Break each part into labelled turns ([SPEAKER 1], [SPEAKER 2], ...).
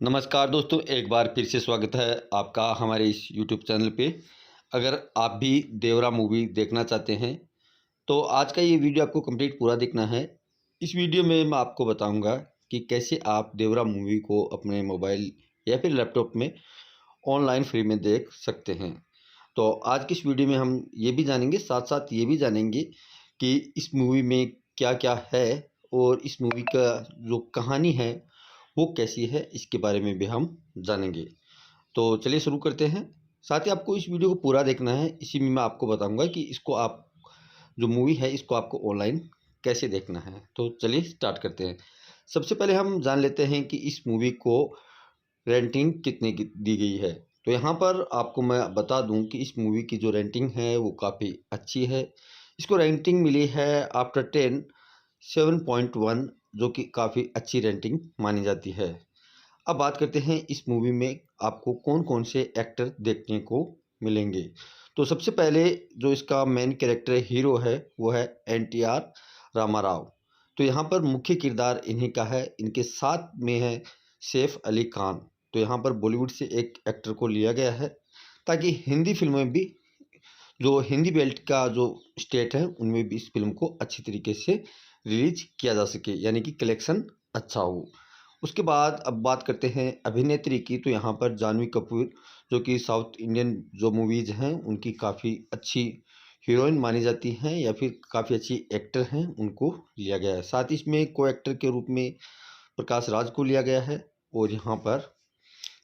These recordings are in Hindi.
[SPEAKER 1] नमस्कार दोस्तों, एक बार फिर से स्वागत है आपका हमारे इस यूट्यूब चैनल पे। अगर आप भी देवरा मूवी देखना चाहते हैं तो आज का ये वीडियो आपको कंप्लीट पूरा देखना है। इस वीडियो में मैं आपको बताऊंगा कि कैसे आप देवरा मूवी को अपने मोबाइल या फिर लैपटॉप में ऑनलाइन फ्री में देख सकते हैं। तो आज की इस वीडियो में हम ये भी जानेंगे, साथ साथ ये भी जानेंगे कि इस मूवी में क्या क्या है और इस मूवी का जो कहानी है वो कैसी है, इसके बारे में भी हम जानेंगे। तो चलिए शुरू करते हैं। साथ ही आपको इस वीडियो को पूरा देखना है। इसी में मैं आपको बताऊंगा कि इसको आप जो मूवी है इसको आपको ऑनलाइन कैसे देखना है। तो चलिए स्टार्ट करते हैं। सबसे पहले हम जान लेते हैं कि इस मूवी को रेटिंग कितने की दी गई है। तो यहाँ पर आपको मैं बता दूं कि इस मूवी की जो रेटिंग है वो काफ़ी अच्छी है। इसको रेटिंग मिली है आफ्टर 10 7.1, जो कि काफ़ी अच्छी रेटिंग मानी जाती है। अब बात करते हैं इस मूवी में आपको कौन कौन से एक्टर देखने को मिलेंगे। तो सबसे पहले जो इसका मेन कैरेक्टर हीरो है वो है NTR रामाराव। तो यहाँ पर मुख्य किरदार इन्हीं का है। इनके साथ में है सैफ अली खान। तो यहाँ पर बॉलीवुड से एक एक्टर को लिया गया है ताकि हिंदी फिल्मों में भी, जो हिंदी बेल्ट का जो स्टेट है उनमें भी इस फिल्म को अच्छी तरीके से रिलीज किया जा सके, यानी कि कलेक्शन अच्छा हो। उसके बाद अब बात करते हैं अभिनेत्री की। तो यहाँ पर जानवी कपूर, जो कि साउथ इंडियन जो मूवीज़ हैं उनकी काफ़ी अच्छी हीरोइन मानी जाती हैं या फिर काफ़ी अच्छी एक्टर हैं, उनको लिया गया है। साथ ही इसमें को एक्टर के रूप में प्रकाश राज को लिया गया है। और यहाँ पर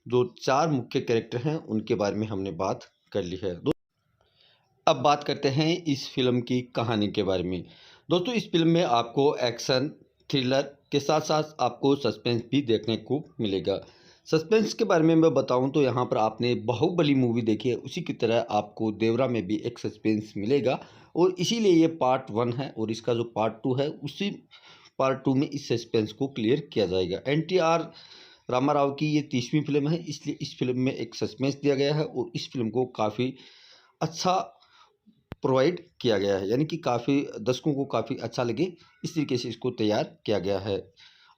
[SPEAKER 1] जो चार मुख्य कैरेक्टर हैं उनके बारे में हमने बात कर ली है। अब बात करते हैं इस फिल्म की कहानी के बारे में। दोस्तों, इस फिल्म में आपको एक्शन थ्रिलर के साथ साथ आपको सस्पेंस भी देखने को मिलेगा। सस्पेंस के बारे में मैं बताऊं तो यहाँ पर आपने बाहुबली मूवी देखी है, उसी की तरह आपको देवरा में भी एक सस्पेंस मिलेगा। और इसीलिए ये पार्ट 1 है और इसका जो पार्ट 2 है उसी पार्ट 2 में इस सस्पेंस को क्लियर किया जाएगा। NTR रामाराव की ये 30वीं फिल्म है, इसलिए इस फिल्म में एक सस्पेंस दिया गया है और इस फिल्म को काफ़ी अच्छा प्रोवाइड किया गया है, यानी कि काफ़ी दर्शकों को काफ़ी अच्छा लगे इस तरीके से इसको तैयार किया गया है।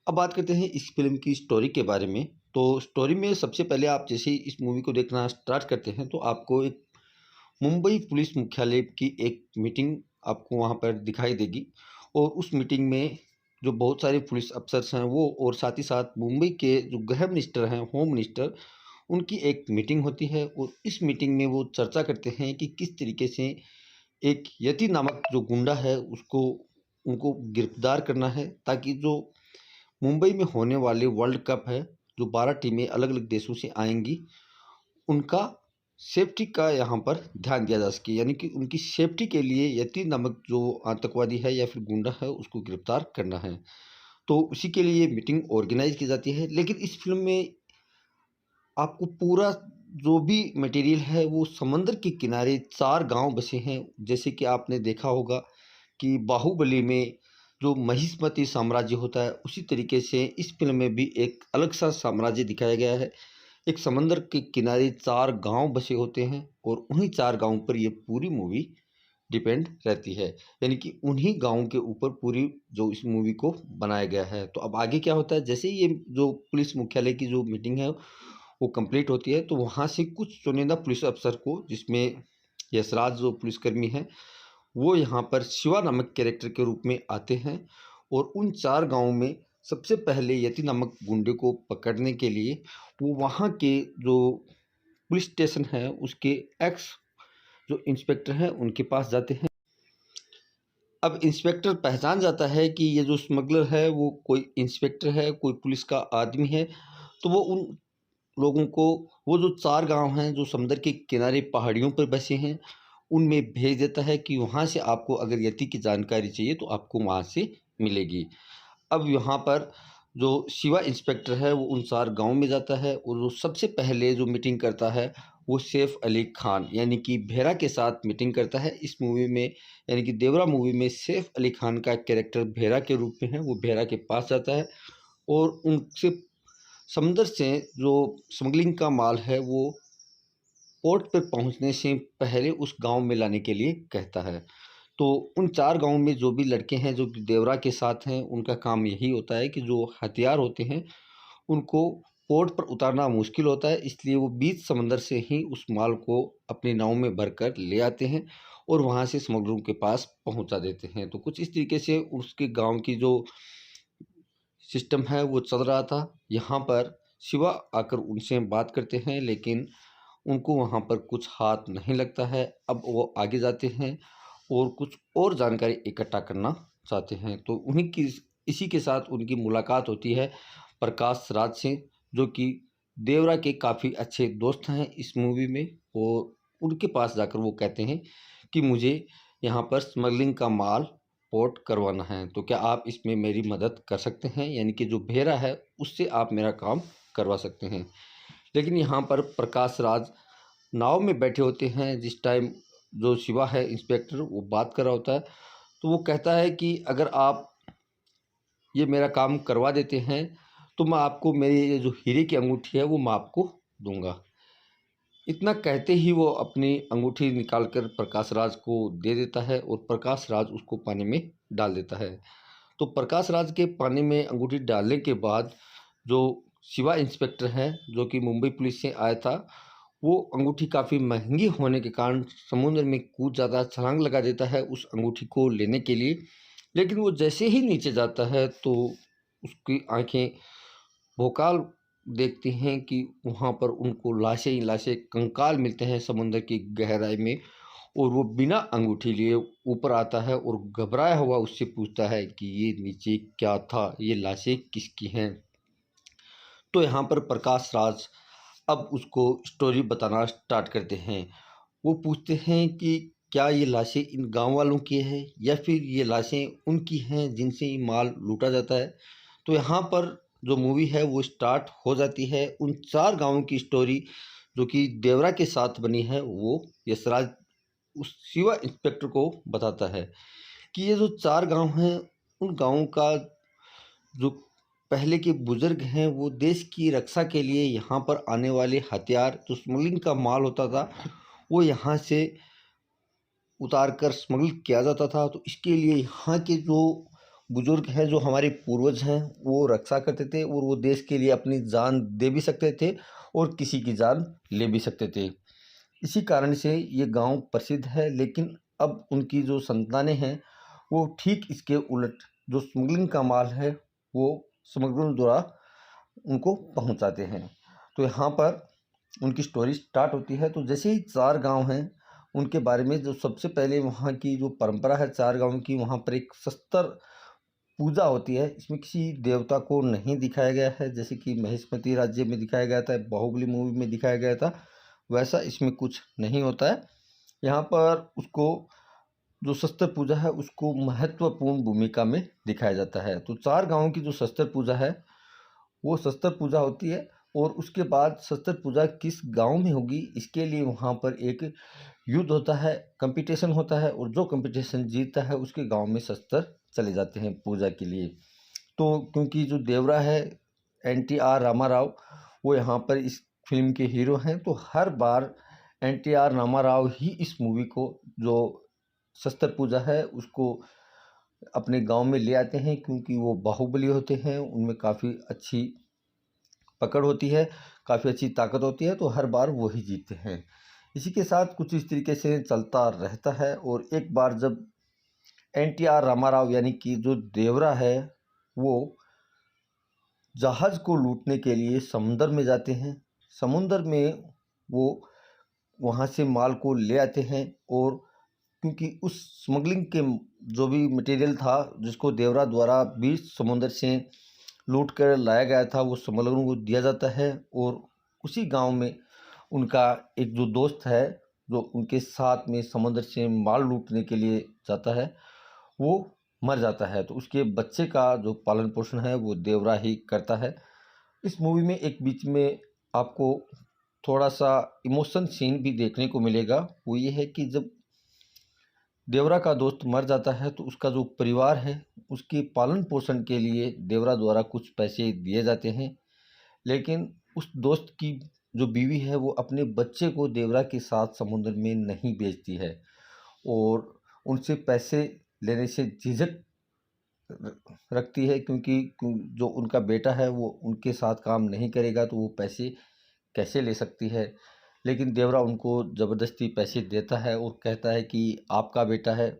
[SPEAKER 1] अब बात करते हैं इस फिल्म की स्टोरी के बारे में। तो स्टोरी में सबसे पहले आप जैसे ही इस मूवी को देखना स्टार्ट करते हैं तो आपको एक मुंबई पुलिस मुख्यालय की एक मीटिंग आपको वहाँ पर दिखाई देगी। और उस मीटिंग में जो बहुत सारे पुलिस अफसर्स हैं वो, और साथ ही साथ मुंबई के जो गृह मिनिस्टर हैं, होम मिनिस्टर, उनकी एक मीटिंग होती है। और इस मीटिंग में वो चर्चा करते हैं कि किस तरीके से एक यति नामक जो गुंडा है उसको उनको गिरफ्तार करना है, ताकि जो मुंबई में होने वाले वर्ल्ड कप है, जो 12 टीमें अलग अलग देशों से आएंगी, उनका सेफ्टी का यहाँ पर ध्यान दिया जा सके, यानी कि उनकी सेफ्टी के लिए यति नामक जो आतंकवादी है या फिर गुंडा है उसको गिरफ्तार करना है। तो उसी के लिए मीटिंग ऑर्गेनाइज की जाती है। लेकिन इस फिल्म में आपको पूरा जो भी मटेरियल है वो समंदर के किनारे 4 गांव बसे हैं। जैसे कि आपने देखा होगा कि बाहुबली में जो महिष्मती साम्राज्य होता है, उसी तरीके से इस फिल्म में भी एक अलग सा साम्राज्य दिखाया गया है। एक समंदर के किनारे 4 गांव बसे होते हैं और उन्हीं 4 गाँव पर ये पूरी मूवी डिपेंड रहती है, यानी कि उन्हीं गाँव के ऊपर पूरी जो इस मूवी को बनाया गया है। तो अब आगे क्या होता है, जैसे ही ये जो पुलिस मुख्यालय की जो मीटिंग है वो कंप्लीट होती है तो वहाँ से कुछ चुनिंदा पुलिस अफसर को, जिसमें यशराज जो पुलिसकर्मी हैं, वो यहाँ पर शिवा नामक कैरेक्टर के रूप में आते हैं। और उन 4 गाँव में सबसे पहले यति नामक गुंडे को पकड़ने के लिए वो वहाँ के जो पुलिस स्टेशन है उसके एक्स जो इंस्पेक्टर हैं उनके पास जाते हैं। अब इंस्पेक्टर पहचान जाता है कि ये जो स्मगलर है वो कोई इंस्पेक्टर है, कोई पुलिस का आदमी है। तो वो उन लोगों को, वो जो 4 गाँव हैं जो समुद्र के किनारे पहाड़ियों पर बसे हैं, उनमें भेज देता है कि वहाँ से आपको अगर यति की जानकारी चाहिए तो आपको वहाँ से मिलेगी। अब यहाँ पर जो शिवा इंस्पेक्टर है वो उन 4 गाँव में जाता है और जो सबसे पहले जो मीटिंग करता है वो सैफ अली खान यानी कि भेरा के साथ मीटिंग करता है। इस मूवी में, यानी कि देवरा मूवी में, सैफ अली खान का कैरेक्टर भेरा के रूप में है। वो भेरा के पास जाता है और उनसे समुंदर से जो स्मगलिंग का माल है वो पोर्ट पर पहुंचने से पहले उस गांव में लाने के लिए कहता है। तो उन 4 गाँव में जो भी लड़के हैं जो कि देवरा के साथ हैं, उनका काम यही होता है कि जो हथियार होते हैं उनको पोर्ट पर उतारना मुश्किल होता है, इसलिए वो बीच समंदर से ही उस माल को अपनी नाव में भरकर ले आते हैं और वहाँ से स्मगलरों के पास पहुँचा देते हैं। तो कुछ इस तरीके से उसके गाँव की जो सिस्टम है वो चल रहा था। यहाँ पर शिवा आकर उनसे बात करते हैं, लेकिन उनको वहाँ पर कुछ हाथ नहीं लगता है। अब वो आगे जाते हैं और कुछ और जानकारी इकट्ठा करना चाहते हैं। तो उन्हीं की इसी के साथ उनकी मुलाकात होती है प्रकाश राज से, जो कि देवरा के काफ़ी अच्छे दोस्त हैं इस मूवी में। और उनके पास जाकर वो कहते हैं कि मुझे यहाँ पर स्मगलिंग का माल पोर्ट करवाना है, तो क्या आप इसमें मेरी मदद कर सकते हैं, यानी कि जो भेरा है उससे आप मेरा काम करवा सकते हैं। लेकिन यहाँ पर प्रकाश राज नाव में बैठे होते हैं जिस टाइम जो शिवा है इंस्पेक्टर वो बात कर रहा होता है। तो वो कहता है कि अगर आप ये मेरा काम करवा देते हैं तो मैं आपको मेरी ये जो हीरे की अंगूठी है वो मैं आपको दूंगा। इतना कहते ही वो अपनी अंगूठी निकालकर प्रकाश राज को दे देता है और प्रकाश राज उसको पानी में डाल देता है। तो प्रकाश राज के पानी में अंगूठी डालने के बाद जो शिवा इंस्पेक्टर है, जो कि मुंबई पुलिस से आया था, वो अंगूठी काफ़ी महंगी होने के कारण समुद्र में कूद जाता है, छलांग लगा देता है उस अंगूठी को लेने के लिए। लेकिन वो जैसे ही नीचे जाता है तो उसकी आंखें भोकाल देखती हैं कि वहाँ पर उनको लाशें ही लाशें, कंकाल मिलते हैं समुद्र की गहराई में। और वो बिना अंगूठी लिए ऊपर आता है और घबराया हुआ उससे पूछता है कि ये नीचे क्या था, ये लाशें किसकी हैं। तो यहाँ पर प्रकाश राज अब उसको स्टोरी बताना स्टार्ट करते हैं। वो पूछते हैं कि क्या ये लाशें इन गांव वालों की है या फिर ये लाशें उनकी हैं जिनसे ये माल लूटा जाता है। तो यहाँ पर जो मूवी है वो स्टार्ट हो जाती है उन 4 गाँवों की स्टोरी जो कि देवरा के साथ बनी है। वो यशराज उस शिवा इंस्पेक्टर को बताता है कि ये जो 4 गाँव हैं, उन गाँवों का जो पहले के बुजुर्ग हैं वो देश की रक्षा के लिए यहाँ पर आने वाले हथियार जो स्मगलिंग का माल होता था वो यहाँ से उतार कर स्मगल किया जाता था। तो इसके लिए यहाँ के जो बुजुर्ग हैं, जो हमारे पूर्वज हैं, वो रक्षा करते थे और वो देश के लिए अपनी जान दे भी सकते थे और किसी की जान ले भी सकते थे। इसी कारण से ये गांव प्रसिद्ध है। लेकिन अब उनकी जो संतानें हैं वो ठीक इसके उलट जो स्मगलिंग का माल है वो स्मगलरों द्वारा उनको पहुंचाते हैं। तो यहाँ पर उनकी स्टोरी स्टार्ट होती है। तो जैसे ही 4 गांव हैं उनके बारे में जो सबसे पहले वहाँ की जो परंपरा है 4 गाँव की, वहाँ पर एक शस्त्र पूजा होती है। इसमें किसी देवता को नहीं दिखाया गया है जैसे कि महेशमती राज्य में दिखाया गया था, बाहुबली मूवी में दिखाया गया था, वैसा इसमें कुछ नहीं होता है। यहाँ पर उसको जो शस्त्र पूजा है उसको महत्वपूर्ण भूमिका में दिखाया जाता है। तो 4 गाँवों की जो शस्त्र पूजा है वो शस्त्र पूजा होती है और उसके बाद शस्त्र पूजा किस गांव में होगी इसके लिए वहाँ पर एक युद्ध होता है, कंपटीशन होता है और जो कंपटीशन जीतता है उसके गांव में शस्त्र चले जाते हैं पूजा के लिए। तो क्योंकि जो देवरा है NTR रामाराव वो यहाँ पर इस फिल्म के हीरो हैं, तो हर बार NTR रामाराव ही इस मूवी को जो शस्त्र पूजा है उसको अपने गांव में ले आते हैं, क्योंकि वो बाहुबली होते हैं, उनमें काफ़ी अच्छी पकड़ होती है, काफ़ी अच्छी ताकत होती है, तो हर बार वो ही जीतते हैं। इसी के साथ कुछ इस तरीके से चलता रहता है। और एक बार जब NTR रामाराव यानी कि जो देवरा है वो जहाज़ को लूटने के लिए समुंदर में जाते हैं। समुंदर में वो वहाँ से माल को ले आते हैं और क्योंकि उस स्मगलिंग के जो भी मटेरियल था जिसको देवरा द्वारा बीच समुंदर से लूट कर लाया गया था वो स्मगलरों को दिया जाता है। और उसी गांव में उनका एक जो दोस्त है जो उनके साथ में समुद्र से माल लूटने के लिए जाता है वो मर जाता है। तो उसके बच्चे का जो पालन पोषण है वो देवरा ही करता है। इस मूवी में एक बीच में आपको थोड़ा सा इमोशन सीन भी देखने को मिलेगा। वो ये है कि जब देवरा का दोस्त मर जाता है तो उसका जो परिवार है उसके पालन पोषण के लिए देवरा द्वारा कुछ पैसे दिए जाते हैं। लेकिन उस दोस्त की जो बीवी है वो अपने बच्चे को देवरा के साथ समुद्र में नहीं बेचती है और उनसे पैसे लेने से झिझक रखती है, क्योंकि जो उनका बेटा है वो उनके साथ काम नहीं करेगा तो वो पैसे कैसे ले सकती है। लेकिन देवरा उनको ज़बरदस्ती पैसे देता है और कहता है कि आपका बेटा है,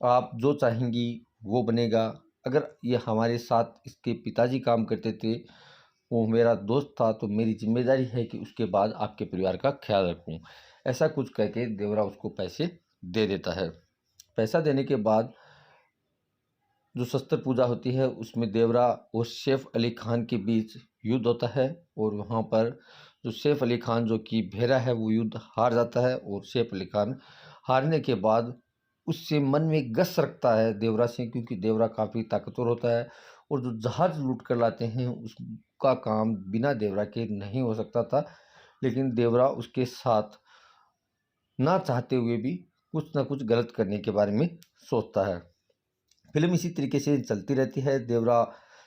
[SPEAKER 1] आप जो चाहेंगी वो बनेगा। अगर ये हमारे साथ इसके पिताजी काम करते थे, वो मेरा दोस्त था, तो मेरी ज़िम्मेदारी है कि उसके बाद आपके परिवार का ख्याल रखूं। ऐसा कुछ कह के देवरा उसको पैसे दे देता है। पैसा देने के बाद जो शस्त्र पूजा होती है उसमें देवरा और सैफ अली खान के बीच युद्ध होता है, और वहाँ पर जो सैफ अली खान जो कि भेरा है वो युद्ध हार जाता है, और सैफ अली खान हारने के बाद उससे मन में गस रखता है देवरा से, क्योंकि देवरा काफ़ी ताकतवर होता है और जो जहाज लूट कर लाते हैं उसका काम बिना देवरा के नहीं हो सकता था। लेकिन देवरा उसके साथ ना चाहते हुए भी कुछ ना कुछ गलत करने के बारे में सोचता है। फिल्म इसी तरीके से चलती रहती है। देवरा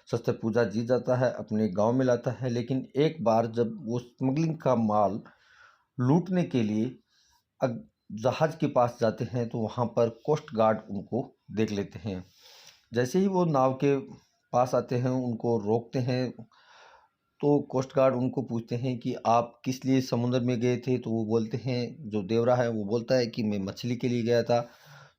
[SPEAKER 1] शस्त्र पूजा जीत जाता है, अपने गांव में लाता है, लेकिन एक बार जब वो स्मगलिंग का माल लूटने के लिए जहाज के पास जाते हैं तो वहां पर कोस्ट गार्ड उनको देख लेते हैं। जैसे ही वो नाव के पास आते हैं उनको रोकते हैं, तो कोस्ट गार्ड उनको पूछते हैं कि आप किस लिए समुद्र में गए थे, तो वो बोलते हैं, जो देवरा है वो बोलता है कि मैं मछली के लिए गया था।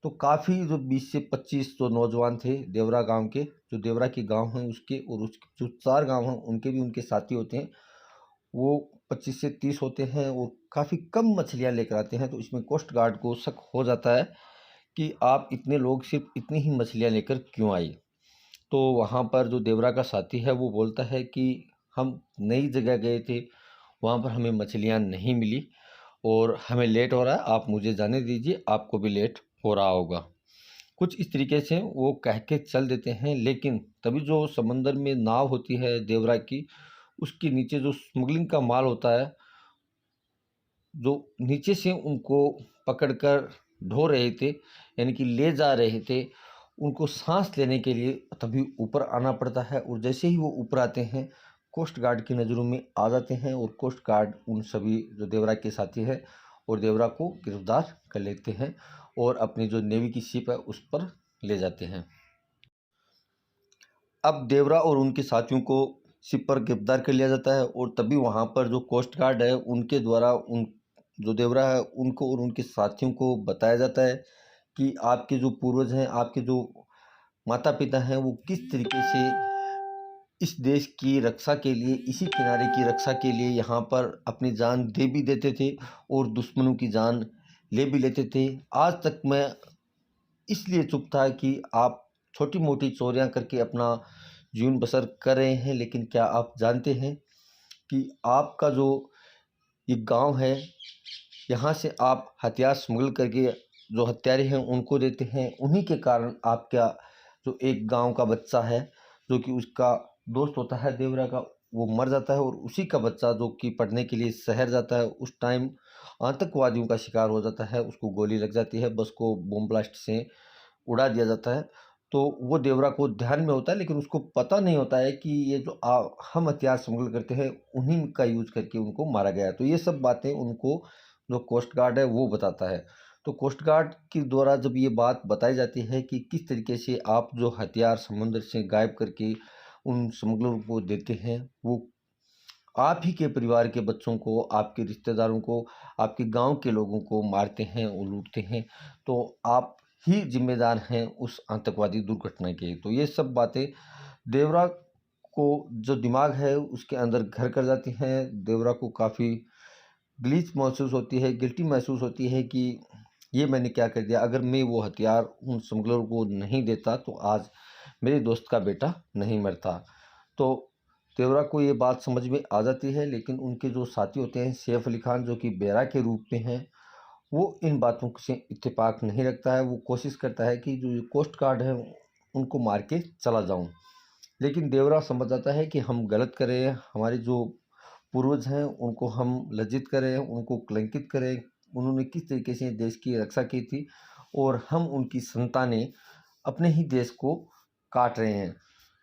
[SPEAKER 1] तो काफ़ी जो 20 से 25 जो नौजवान थे देवरा गांव के, जो देवरा के गांव हैं उसके, और उस जो 4 गांव हैं उनके भी उनके साथी होते हैं, वो 25 से 30 होते हैं और काफ़ी कम मछलियां लेकर आते हैं। तो इसमें कोस्ट गार्ड को शक हो जाता है कि आप इतने लोग सिर्फ इतनी ही मछलियां लेकर क्यों आए। तो वहाँ पर जो देवरा का साथी है वो बोलता है कि हम नई जगह गए थे, वहाँ पर हमें मछलियाँ नहीं मिली और हमें लेट हो रहा है, आप मुझे जाने दीजिए, आपको भी लेट हो रहा होगा। कुछ इस तरीके से वो कह के चल देते हैं, लेकिन तभी जो समंदर में नाव होती है देवरा की, उसके नीचे जो स्मगलिंग का माल होता है, जो नीचे से उनको पकड़कर ढो रहे थे, यानी कि ले जा रहे थे, उनको सांस लेने के लिए तभी ऊपर आना पड़ता है। और जैसे ही वो ऊपर आते हैं कोस्ट गार्ड की नज़रों में आ जाते हैं, और कोस्ट गार्ड उन सभी जो देवरा के साथी है और देवरा को गिरफ्तार कर लेते हैं और अपनी जो नेवी की शिप है उस पर ले जाते हैं। अब देवरा और उनके साथियों को शिप पर गिरफ्तार कर लिया जाता है, और तभी वहाँ पर जो कोस्ट गार्ड है उनके द्वारा उन जो देवरा है उनको और उनके साथियों को बताया जाता है कि आपके जो पूर्वज हैं, आपके जो माता पिता हैं, वो किस तरीके से इस देश की रक्षा के लिए, इसी किनारे की रक्षा के लिए यहाँ पर अपनी जान दे भी देते थे और दुश्मनों की जान ले भी लेते थे। आज तक मैं इसलिए चुप था कि आप छोटी मोटी चोरियां करके अपना जीवन बसर कर रहे हैं, लेकिन क्या आप जानते हैं कि आपका जो ये गांव है, यहाँ से आप हथियार स्मगल करके जो हत्यारे हैं उनको देते हैं, उन्हीं के कारण आपका जो एक गांव का बच्चा है, जो कि उसका दोस्त होता है देवरा का, वो मर जाता है, और उसी का बच्चा जो कि पढ़ने के लिए शहर जाता है, उस टाइम आतंकवादियों का शिकार हो जाता है, उसको गोली लग जाती है, बस को बम ब्लास्ट से उड़ा दिया जाता है। तो वो देवरा को ध्यान में होता है, लेकिन उसको पता नहीं होता है कि ये जो हम हथियार स्मगल करते हैं उन्हीं का यूज करके उनको मारा गया है। तो ये सब बातें उनको जो कोस्ट गार्ड है वो बताता है। तो कोस्ट गार्ड के द्वारा जब ये बात बताई जाती है कि किस तरीके से आप जो हथियार समुद्र से गायब करके उन स्मगलरों को देते हैं, वो आप ही के परिवार के बच्चों को, आपके रिश्तेदारों को, आपके गांव के लोगों को मारते हैं और लूटते हैं, तो आप ही जिम्मेदार हैं उस आतंकवादी दुर्घटना के। तो ये सब बातें देवरा को जो दिमाग है उसके अंदर घर कर जाती हैं। देवरा को काफ़ी गिल्ट महसूस होती है, गिल्टी महसूस होती है कि ये मैंने क्या कर दिया, अगर मैं वो हथियार उन स्मगलर को नहीं देता तो आज मेरे दोस्त का बेटा नहीं मरता। तो देवरा को ये बात समझ में आ जाती है, लेकिन उनके जो साथी होते हैं सैफ अली खान जो कि बेरा के रूप में हैं, वो इन बातों से इत्तेफाक नहीं रखता है। वो कोशिश करता है कि जो कोस्ट गार्ड है उनको मार के चला जाऊं, लेकिन देवरा समझ जाता है कि हम गलत कर रहे हैं, हमारे जो पूर्वज हैं उनको हम लज्जित करें, उनको कलंकित करें, उन्होंने किस तरीके से देश की रक्षा की थी और हम उनकी संतानें अपने ही देश को काट रहे हैं।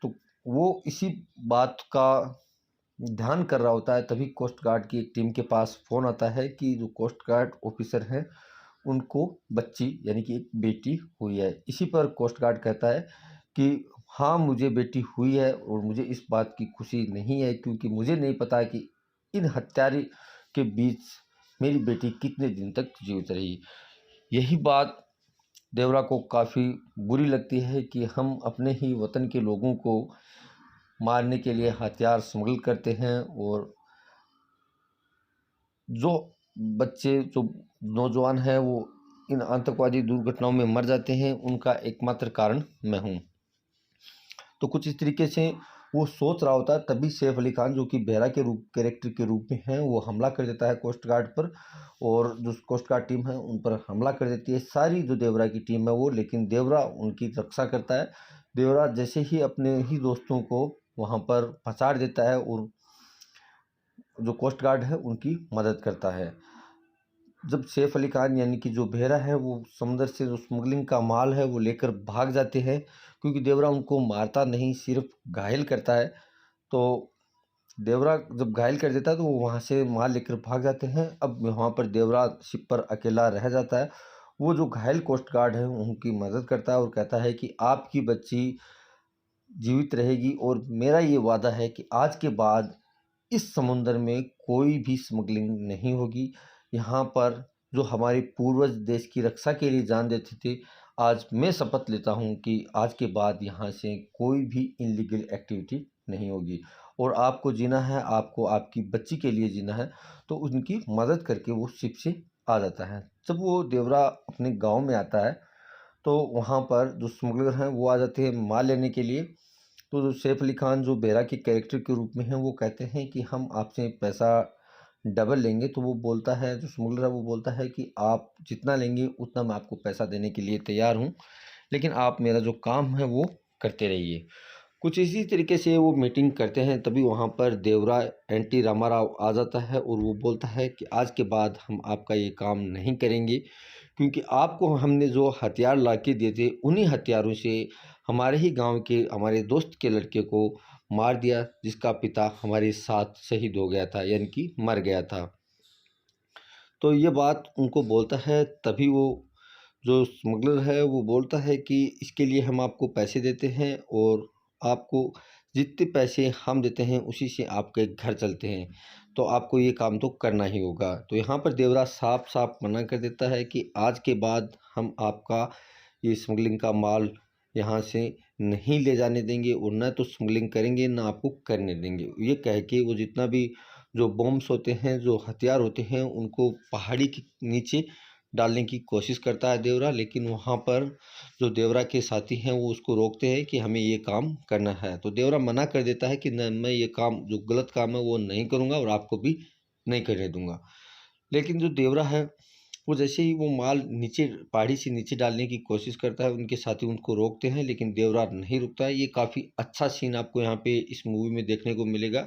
[SPEAKER 1] तो वो इसी बात का ध्यान कर रहा होता है, तभी कोस्ट गार्ड की एक टीम के पास फ़ोन आता है कि जो कोस्ट गार्ड ऑफिसर हैं उनको बच्ची यानी कि एक बेटी हुई है। इसी पर कोस्ट गार्ड कहता है कि हाँ, मुझे बेटी हुई है और मुझे इस बात की खुशी नहीं है, क्योंकि मुझे नहीं पता कि इन हत्यारे के बीच मेरी बेटी कितने दिन तक जीवित रही। यही बात देवरा को काफ़ी बुरी लगती है कि हम अपने ही वतन के लोगों को मारने के लिए हथियार स्मगल करते हैं, और जो बच्चे, जो नौजवान हैं, वो इन आतंकवादी दुर्घटनाओं में मर जाते हैं, उनका एकमात्र कारण मैं हूँ। तो कुछ इस तरीके से वो सोच रहा होता है, तभी सैफ अली खान, जो कि बेरा के कैरेक्टर के रूप में है, वो हमला कर देता है कोस्ट गार्ड पर, और जो कोस्ट गार्ड टीम है उन पर हमला कर देती है सारी जो देवरा की टीम है वो। लेकिन देवरा उनकी रक्षा करता है। देवरा जैसे ही अपने ही दोस्तों को वहाँ पर पछाड़ देता है, और जो कोस्ट गार्ड है उनकी मदद करता है। जब सैफ अली खान यानी कि जो बेहरा है, वो समुंदर से जो स्मगलिंग का माल है वो लेकर भाग जाते हैं, क्योंकि देवरा उनको मारता नहीं, सिर्फ घायल करता है। तो देवरा जब घायल कर देता है तो वो वहाँ से माल लेकर भाग जाते हैं। अब वहाँ पर देवरा शिप पर अकेला रह जाता है। वो जो घायल कोस्ट गार्ड है उनकी मदद करता है और कहता है कि आपकी बच्ची जीवित रहेगी, और मेरा ये वादा है कि आज के बाद इस समुंदर में कोई भी स्मगलिंग नहीं होगी। यहाँ पर जो हमारे पूर्वज देश की रक्षा के लिए जान देते थे, आज मैं शपथ लेता हूँ कि आज के बाद यहाँ से कोई भी इनलीगल एक्टिविटी नहीं होगी, और आपको जीना है, आपको आपकी बच्ची के लिए जीना है। तो उनकी मदद करके वो शिप से आ जाता है। जब वो देवरा अपने गांव में आता है, तो वहाँ पर जो स्मगलर हैं वो आ जाते हैं माल लेने के लिए। तो जो सैफ अली खान जो बेरा के कैरेक्टर के रूप में हैं, वो कहते हैं कि हम आपसे पैसा डबल लेंगे। तो वो बोलता है, जो स्मगलर है वो बोलता है कि आप जितना लेंगे उतना मैं आपको पैसा देने के लिए तैयार हूँ, लेकिन आप मेरा जो काम है वो करते रहिए। कुछ इसी तरीके से वो मीटिंग करते हैं, तभी वहाँ पर देवरा एनटी रामाराव आ जाता है, और वो बोलता है कि आज के बाद हम आपका ये काम नहीं करेंगे, क्योंकि आपको हमने जो हथियार ला के दिए थे, उन्हीं हथियारों से हमारे ही गांव के हमारे दोस्त के लड़के को मार दिया, जिसका पिता हमारे साथ शहीद हो गया था, यानी कि मर गया था। तो ये बात उनको बोलता है, तभी वो जो स्मगलर है वो बोलता है कि इसके लिए हम आपको पैसे देते हैं, और आपको जितने पैसे हम देते हैं उसी से आपके घर चलते हैं, तो आपको ये काम तो करना ही होगा। तो यहाँ पर देवरा साफ साफ मना कर देता है कि आज के बाद हम आपका ये स्मगलिंग का माल यहाँ से नहीं ले जाने देंगे, और न तो स्मगलिंग करेंगे ना आपको करने देंगे। ये कह के वो जितना भी जो बॉम्ब्स होते हैं, जो हथियार होते हैं, उनको पहाड़ी के नीचे डालने की कोशिश करता है देवरा। लेकिन वहाँ पर जो देवरा के साथी हैं वो उसको रोकते हैं कि हमें ये काम करना है। तो देवरा मना कर देता है कि न, मैं ये काम जो गलत काम है वो नहीं करूँगा, और आपको भी नहीं करने दूंगा। लेकिन जो देवरा है वो जैसे ही वो माल नीचे पहाड़ी से नीचे डालने की कोशिश करता है, उनके साथी उनको रोकते हैं, लेकिन देवरा नहीं रुकता है। ये काफ़ी अच्छा सीन आपको यहाँ पे इस मूवी में देखने को मिलेगा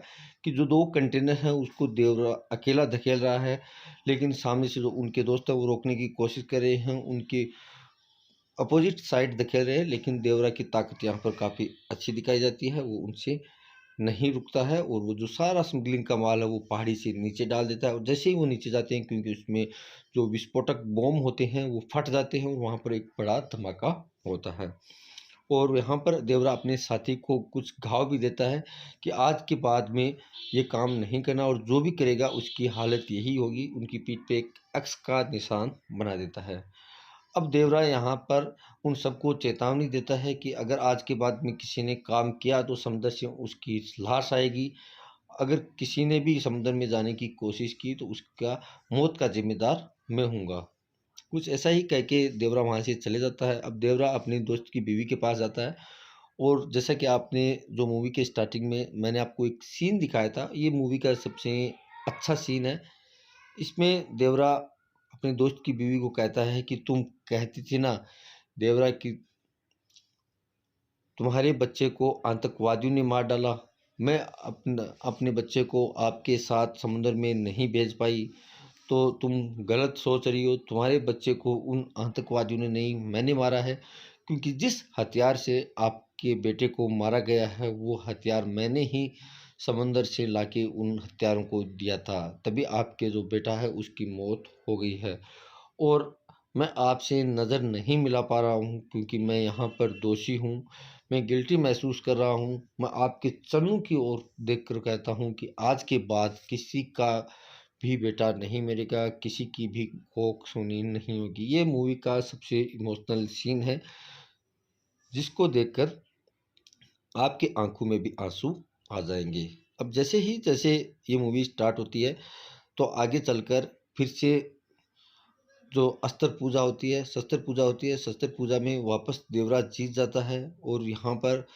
[SPEAKER 1] कि जो दो कंटेनर हैं उसको देवरा अकेला धकेल रहा है, लेकिन सामने से जो उनके दोस्त हैं वो रोकने की कोशिश कर रहे हैं, उनके अपोजिट साइड धकेल रहे हैं। लेकिन देवरा की ताकत यहाँ पर काफ़ी अच्छी दिखाई जाती है, वो उनसे नहीं रुकता है, और वो जो सारा स्मगलिंग का माल है वो पहाड़ी से नीचे डाल देता है। और जैसे ही वो नीचे जाते हैं, क्योंकि उसमें जो विस्फोटक बॉम्ब होते हैं वो फट जाते हैं, और वहाँ पर एक बड़ा धमाका होता है। और यहाँ पर देवरा अपने साथी को कुछ घाव भी देता है कि आज के बाद में ये काम नहीं करना, और जो भी करेगा उसकी हालत यही होगी। उनकी पीठ पे एक एक्स का निशान बना देता है। अब देवरा यहाँ पर उन सबको चेतावनी देता है कि अगर आज के बाद में किसी ने काम किया तो समुद्र से उसकी लाश आएगी। अगर किसी ने भी समुद्र में जाने की कोशिश की तो उसका मौत का जिम्मेदार मैं हूँगा। कुछ ऐसा ही कह के देवरा वहाँ से चले जाता है। अब देवरा अपने दोस्त की बीवी के पास जाता है, और जैसा कि आपने जो मूवी के स्टार्टिंग में मैंने आपको एक सीन दिखाया था, ये मूवी का सबसे अच्छा सीन है। इसमें देवरा अपने दोस्त की बीवी को कहता है कि तुम कहती थी ना देवरा कि तुम्हारे बच्चे को आतंकवादियों ने मार डाला, मैं अपने बच्चे को आपके साथ समुद्र में नहीं भेज पाई, तो तुम गलत सोच रही हो। तुम्हारे बच्चे को उन आतंकवादियों ने नहीं, मैंने मारा है, क्योंकि जिस हथियार से आपके बेटे को मारा गया है वो हथियार मैंने ही समंदर से लाके उन हत्यारों को दिया था, तभी आपके जो बेटा है उसकी मौत हो गई है। और मैं आपसे नज़र नहीं मिला पा रहा हूँ, क्योंकि मैं यहाँ पर दोषी हूँ। मैं गिल्टी महसूस कर रहा हूँ। मैं आपके चरणों की ओर देखकर कहता हूँ कि आज के बाद किसी का भी बेटा नहीं मरेगा, किसी की भी कोख सूनी नहीं होगी। ये मूवी का सबसे इमोशनल सीन है, जिसको देखकर आपकी आंखों में भी आंसू आ जाएंगे। अब जैसे ये मूवी स्टार्ट होती है, तो आगे चलकर फिर से जो अस्त्र पूजा होती है, शस्त्र पूजा होती है, शस्त्र पूजा में वापस देवराज जीत जाता है। और यहाँ पर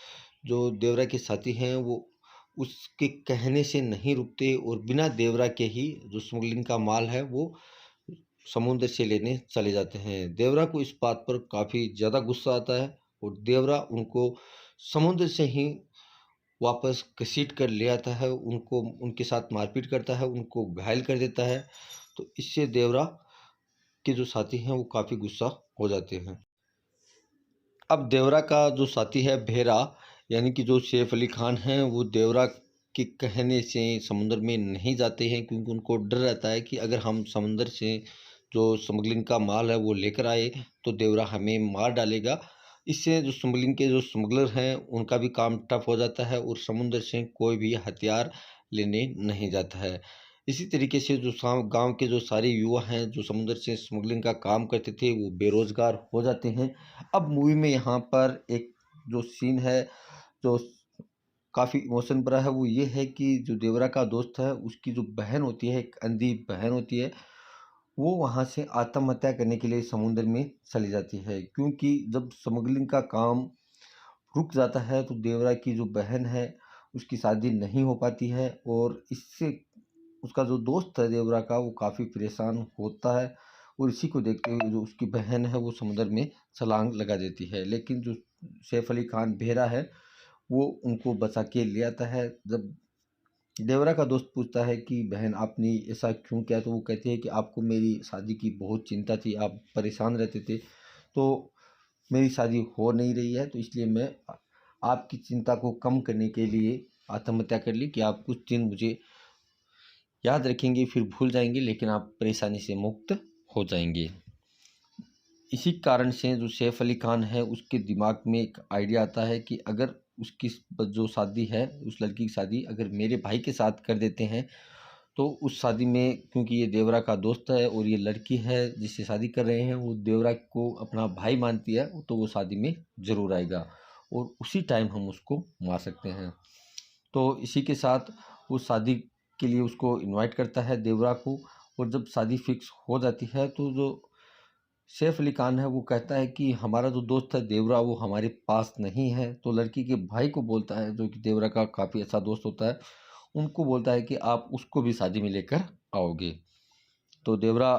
[SPEAKER 1] जो देवरा के साथी हैं वो उसके कहने से नहीं रुकते और बिना देवरा के ही जो स्मगलिंग का माल है वो समुद्र से लेने चले जाते हैं। देवरा को इस बात पर काफ़ी ज़्यादा गुस्सा आता है और देवरा उनको समुद्र से ही वापस घसीट कर ले आता है, उनको उनके साथ मारपीट करता है, उनको घायल कर देता है। तो इससे देवरा के जो साथी हैं वो काफ़ी गुस्सा हो जाते हैं। अब देवरा का जो साथी है भेरा, यानी कि जो सैफ अली खान हैं, वो देवरा के कहने से समुद्र में नहीं जाते हैं, क्योंकि उनको डर रहता है कि अगर हम समुद्र से जो स्मगलिंग का माल है वो लेकर आए तो देवरा हमें मार डालेगा। इससे जो स्मगलिंग के जो स्मगलर हैं उनका भी काम टफ हो जाता है और समुद्र से कोई भी हथियार लेने नहीं जाता है। इसी तरीके से जो गांव के जो सारे युवा हैं जो समुद्र से स्मगलिंग का काम करते थे वो बेरोजगार हो जाते हैं। अब मूवी में यहाँ पर एक जो सीन है जो काफ़ी इमोशन भरा है, वो ये है कि जो देवरा का दोस्त है उसकी जो बहन होती है, एक अंधी बहन होती है, वो वहाँ से आत्महत्या करने के लिए समुद्र में चली जाती है। क्योंकि जब स्मगलिंग का काम रुक जाता है तो देवरा की जो बहन है उसकी शादी नहीं हो पाती है और इससे उसका जो दोस्त है देवरा का वो काफ़ी परेशान होता है। और इसी को देखते हुए जो उसकी बहन है वो समुद्र में छलांग लगा देती है। लेकिन जो सैफ अली खान भेरा है वो उनको बचा के ले आता है। जब देवरा का दोस्त पूछता है कि बहन आपने ऐसा क्यों किया, तो वो कहती है कि आपको मेरी शादी की बहुत चिंता थी, आप परेशान रहते थे, तो मेरी शादी हो नहीं रही है, तो इसलिए मैं आपकी चिंता को कम करने के लिए आत्महत्या कर ली कि आप कुछ दिन मुझे याद रखेंगे फिर भूल जाएंगे, लेकिन आप परेशानी से मुक्त हो जाएंगे। इसी कारण से जो सैफ अली खान है उसके दिमाग में एक आइडिया आता है कि अगर उसकी जो शादी है उस लड़की की शादी अगर मेरे भाई के साथ कर देते हैं तो उस शादी में, क्योंकि ये देवरा का दोस्त है और ये लड़की है जिससे शादी कर रहे हैं वो देवरा को अपना भाई मानती है, तो वो शादी में ज़रूर आएगा और उसी टाइम हम उसको मार सकते हैं। तो इसी के साथ वो शादी के लिए उसको इनवाइट करता है देवरा को। और जब शादी फिक्स हो जाती है तो जो सैफ अली खान है वो कहता है कि हमारा जो दोस्त है देवरा वो हमारे पास नहीं है। तो लड़की के भाई को बोलता है, जो कि देवरा का काफ़ी अच्छा दोस्त होता है, उनको बोलता है कि आप उसको भी शादी में लेकर आओगे। तो देवरा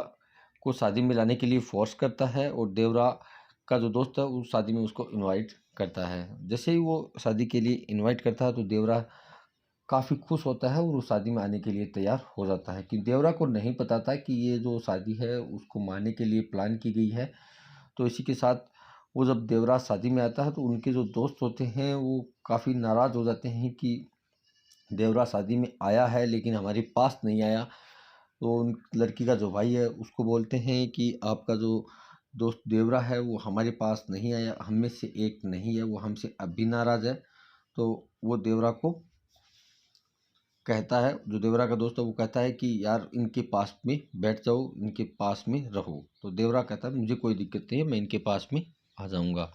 [SPEAKER 1] को शादी में लाने के लिए फोर्स करता है और देवरा का जो दोस्त है उस शादी में उसको इनवाइट करता है। जैसे ही वो शादी के लिए इनवाइट करता है तो देवरा काफ़ी खुश होता है और वो शादी में आने के लिए तैयार हो जाता है कि देवरा को नहीं पता था कि ये जो शादी है उसको मारने के लिए प्लान की गई है। तो इसी के साथ वो जब देवराज शादी में आता है तो उनके जो दोस्त होते हैं वो काफ़ी नाराज़ हो जाते हैं कि देवराज शादी में आया है लेकिन हमारे पास नहीं आया। तो उन लड़की का जो भाई है उसको बोलते हैं कि आपका जो दोस्त देवरा है वो हमारे पास नहीं आया, हम में से एक नहीं है, वो हमसे अब भी नाराज़ है। तो वो देवरा को कहता है, जो देवरा का दोस्त है वो कहता है कि यार इनके पास में बैठ जाओ, इनके पास में रहो। तो देवरा कहता है मुझे कोई दिक्कत नहीं है, मैं इनके पास में आ जाऊंगा।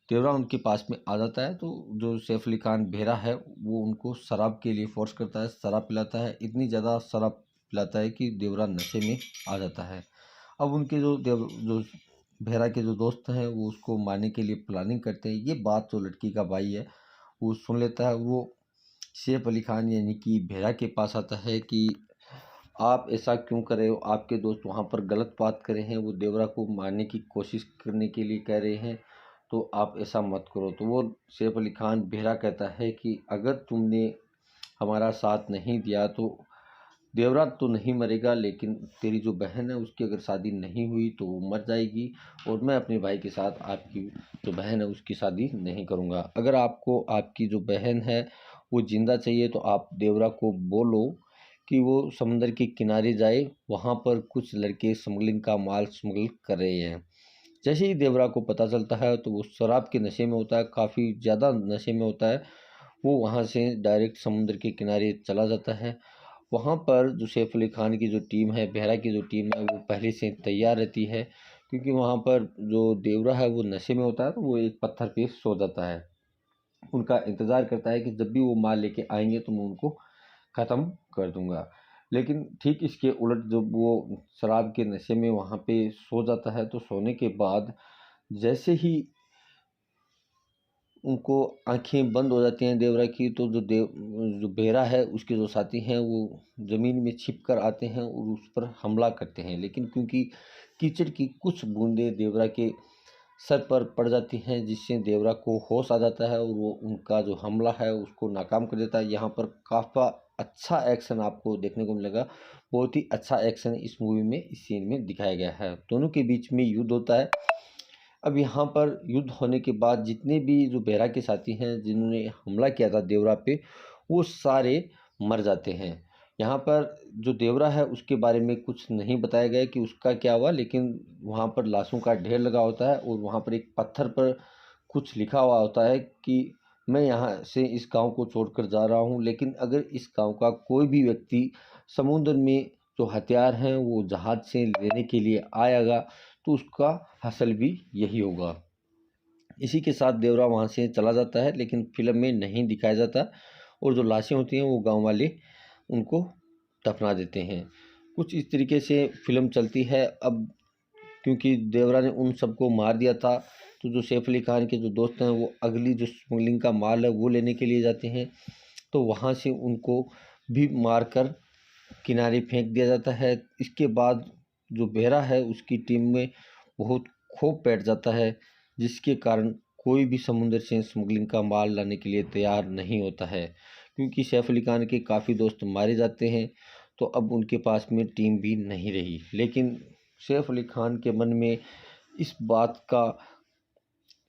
[SPEAKER 1] देवरा उनके पास में आ जाता है तो जो सैफ अली खान भेरा है वो उनको शराब के लिए फोर्स करता है, शराब पिलाता है, इतनी ज़्यादा शराब पिलाता है कि देवरा नशे में आ जाता है। अब उनके जो भेरा के जो दोस्त हैं वो उसको मारने के लिए प्लानिंग करते हैं। ये बात जो लड़की का भाई है वो सुन लेता है। वो सैफ अली खान यानी कि भेड़ा के पास आता है कि आप ऐसा क्यों कर रहे हो, आपके दोस्त वहाँ पर गलत बात कर रहे हैं, वो देवरा को मारने की कोशिश करने के लिए कह रहे हैं, तो आप ऐसा मत करो। तो वो सैफ अली खान भेड़ा कहता है कि अगर तुमने हमारा साथ नहीं दिया तो देवरा तो नहीं मरेगा, लेकिन तेरी जो बहन है उसकी अगर शादी नहीं हुई तो वो मर जाएगी और मैं अपने भाई के साथ आपकी जो बहन है उसकी शादी नहीं करूँगा। अगर आपको आपकी जो बहन है वो ज़िंदा चाहिए तो आप देवरा को बोलो कि वो समंदर के किनारे जाए, वहाँ पर कुछ लड़के स्मगलिंग का माल स्मगल कर रहे हैं। जैसे ही देवरा को पता चलता है तो वो शराब के नशे में होता है, काफ़ी ज़्यादा नशे में होता है। वो वहाँ से डायरेक्ट समुद्र के किनारे चला जाता है। वहाँ पर जो सैफ अली खान की जो टीम है, बेहरा की जो टीम है, वो पहले से तैयार रहती है, क्योंकि वहाँ पर जो देवरा है वो नशे में होता है, तो वो एक पत्थर पे सो जाता है। उनका इंतज़ार करता है कि जब भी वो माल लेके आएंगे तो मैं उनको ख़त्म कर दूंगा। लेकिन ठीक इसके उलट जब वो शराब के नशे में वहाँ पे सो जाता है, तो सोने के बाद जैसे ही उनको आंखें बंद हो जाती हैं देवरा की, तो जो बेहरा है उसके जो साथी हैं वो ज़मीन में छिप कर आते हैं और उस पर हमला करते हैं। लेकिन क्योंकि कीचड़ की कुछ बूंदें देवरा के सर पर पड़ जाती हैं, जिससे देवरा को होश आ जाता है और वो उनका जो हमला है उसको नाकाम कर देता है। यहाँ पर काफ़ी अच्छा एक्शन आपको देखने को मिलेगा। बहुत ही अच्छा एक्शन इस मूवी में, इस सीन में दिखाया गया है। दोनों के बीच में युद्ध होता है। अब यहाँ पर युद्ध होने के बाद जितने भी जो बेहरा के साथी हैं जिन्होंने हमला किया था देवरा पे, वो सारे मर जाते हैं। यहाँ पर जो देवरा है उसके बारे में कुछ नहीं बताया गया कि उसका क्या हुआ, लेकिन वहाँ पर लाशों का ढेर लगा होता है और वहाँ पर एक पत्थर पर कुछ लिखा हुआ होता है कि मैं यहाँ से इस गांव को छोड़कर जा रहा हूँ, लेकिन अगर इस गांव का कोई भी व्यक्ति समुद्र में जो हथियार हैं वो जहाज से लेने के लिए आएगा तो उसका हासिल भी यही होगा। इसी के साथ देवरा वहाँ से चला जाता है, लेकिन फिल्म में नहीं दिखाया जाता और जो लाशें होती हैं वो गांव वाले उनको दफना देते हैं। कुछ इस तरीके से फिल्म चलती है। अब क्योंकि देवरा ने उन सबको मार दिया था, तो जो सैफ अली खान के जो दोस्त हैं वो अगली जो स्मगलिंग का माल है वो लेने के लिए जाते हैं, तो वहाँ से उनको भी मार कर किनारे फेंक दिया जाता है। इसके बाद जो बेहरा है उसकी टीम में बहुत खौफ बैठ जाता है, जिसके कारण कोई भी समुद्र से स्मगलिंग का माल लाने के लिए तैयार नहीं होता है। क्योंकि सैफ अली खान के काफ़ी दोस्त मारे जाते हैं, तो अब उनके पास में टीम भी नहीं रही। लेकिन सैफ अली खान के मन में इस बात का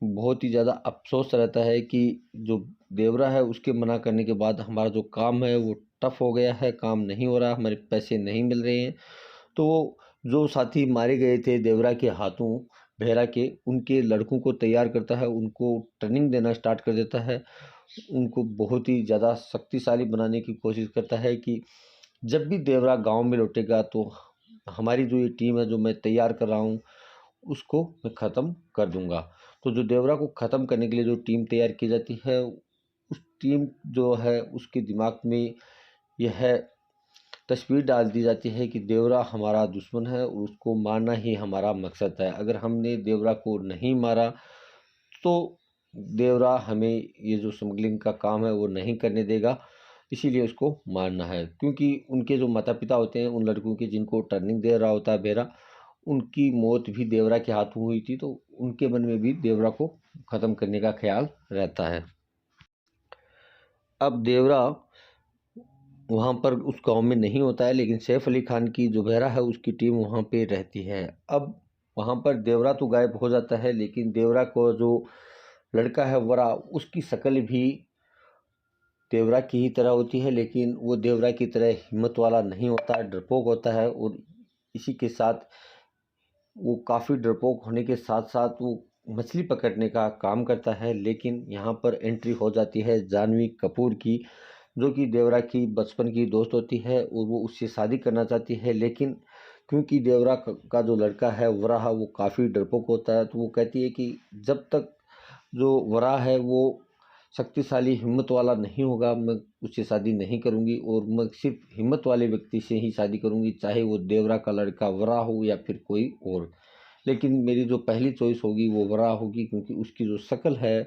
[SPEAKER 1] बहुत ही ज़्यादा अफ़सोस रहता है कि जो देवरा है उसके मना करने के बाद हमारा जो काम है वो टफ़ हो गया है, काम नहीं हो रहा, हमारे पैसे नहीं मिल रहे हैं। तो जो साथी मारे गए थे देवरा के हाथों बेहरा के, उनके लड़कों को तैयार करता है, उनको ट्रेनिंग देना स्टार्ट कर देता है, उनको बहुत ही ज़्यादा शक्तिशाली बनाने की कोशिश करता है कि जब भी देवरा गांव में लौटेगा तो हमारी जो ये टीम है जो मैं तैयार कर रहा हूँ उसको मैं ख़त्म कर दूंगा। तो जो देवरा को ख़त्म करने के लिए जो टीम तैयार की जाती है, उस टीम जो है उसके दिमाग में यह तस्वीर डाल दी जाती है कि देवरा हमारा दुश्मन है और उसको मारना ही हमारा मकसद है। अगर हमने देवरा को नहीं मारा तो देवरा हमें ये जो स्मगलिंग का काम है वो नहीं करने देगा, इसीलिए उसको मारना है। क्योंकि उनके जो माता पिता होते हैं उन लड़कों के जिनको टर्निंग दे रहा होता है बेहरा, उनकी मौत भी देवरा के हाथों हुई थी, तो उनके मन में भी देवरा को ख़त्म करने का ख्याल रहता है। अब देवरा वहाँ पर उस गांव में नहीं होता है, लेकिन सैफ अली खान की जो बेहरा है उसकी टीम वहाँ पे रहती है। अब वहाँ पर देवरा तो गायब हो जाता है, लेकिन देवरा को जो लड़का है वरा, उसकी शक्ल भी देवरा की ही तरह होती है, लेकिन वो देवरा की तरह हिम्मत वाला नहीं होता है, डरपोक होता है। और इसी के साथ वो काफ़ी डरपोक होने के साथ साथ वो मछली पकड़ने का काम करता है। लेकिन यहाँ पर एंट्री हो जाती है जानवी कपूर की, जो कि देवरा की बचपन की दोस्त होती है और वो उससे शादी करना चाहती है। लेकिन क्योंकि देवरा का जो लड़का है वराह वो काफ़ी डरपोक होता है, तो वो कहती है कि जब तक जो वराह है वो शक्तिशाली हिम्मत वाला नहीं होगा मैं उससे शादी नहीं करूंगी, और मैं सिर्फ हिम्मत वाले व्यक्ति से ही शादी करूंगी, चाहे वो देवरा का लड़का वराह हो या फिर कोई और। लेकिन मेरी जो पहली चॉइस होगी वो वराह होगी, क्योंकि उसकी जो शक्ल है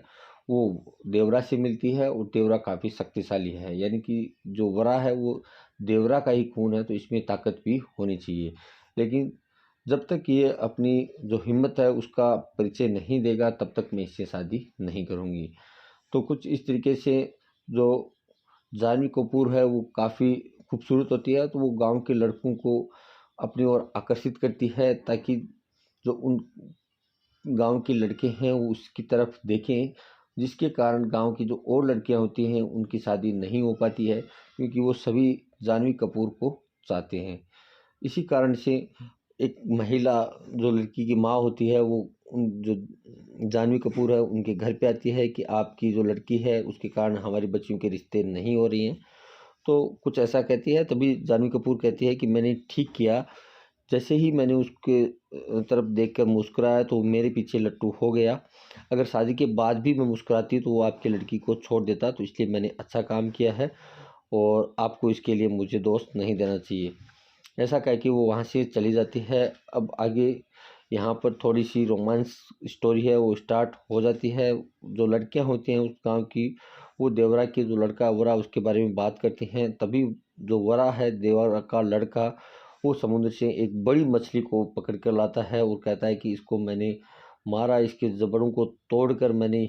[SPEAKER 1] वो देवरा से मिलती है और देवरा काफ़ी शक्तिशाली है। यानी कि जो वराह है वो देवरा का ही खून है, तो इसमें ताकत भी होनी चाहिए। लेकिन जब तक ये अपनी जो हिम्मत है उसका परिचय नहीं देगा तब तक मैं इससे शादी नहीं करूँगी। तो कुछ इस तरीके से जो जानवी कपूर है वो काफ़ी खूबसूरत होती है, तो वो गांव के लड़कों को अपनी ओर आकर्षित करती है, ताकि जो उन गांव के लड़के हैं वो उसकी तरफ देखें, जिसके कारण गांव की जो और लड़कियां होती हैं उनकी शादी नहीं हो पाती है, क्योंकि वो सभी जानवी कपूर को चाहते हैं। इसी कारण से एक महिला जो लड़की की माँ होती है वो जो जानवी कपूर है उनके घर पे आती है कि आपकी जो लड़की है उसके कारण हमारी बच्चियों के रिश्ते नहीं हो रही हैं। तो कुछ ऐसा कहती है, तभी जानवी कपूर कहती है कि मैंने ठीक किया। जैसे ही मैंने उसके तरफ देखकर मुस्कुराया तो मेरे पीछे लट्टू हो गया। अगर शादी के बाद भी मैं मुस्कुराती तो वो आपकी लड़की को छोड़ देता, तो इसलिए मैंने अच्छा काम किया है और आपको इसके लिए मुझे दोस्त नहीं देना चाहिए। ऐसा कह के वो वहाँ से चली जाती है। अब आगे यहाँ पर थोड़ी सी रोमांस स्टोरी है वो स्टार्ट हो जाती है। जो लड़कियाँ होती हैं उस गांव की, वो देवरा की जो लड़का वरा उसके बारे में बात करती हैं। तभी जो वरा है देवरा का लड़का, वो समुद्र से एक बड़ी मछली को पकड़ कर लाता है और कहता है कि इसको मैंने मारा, इसके जबड़ों को तोड़कर मैंने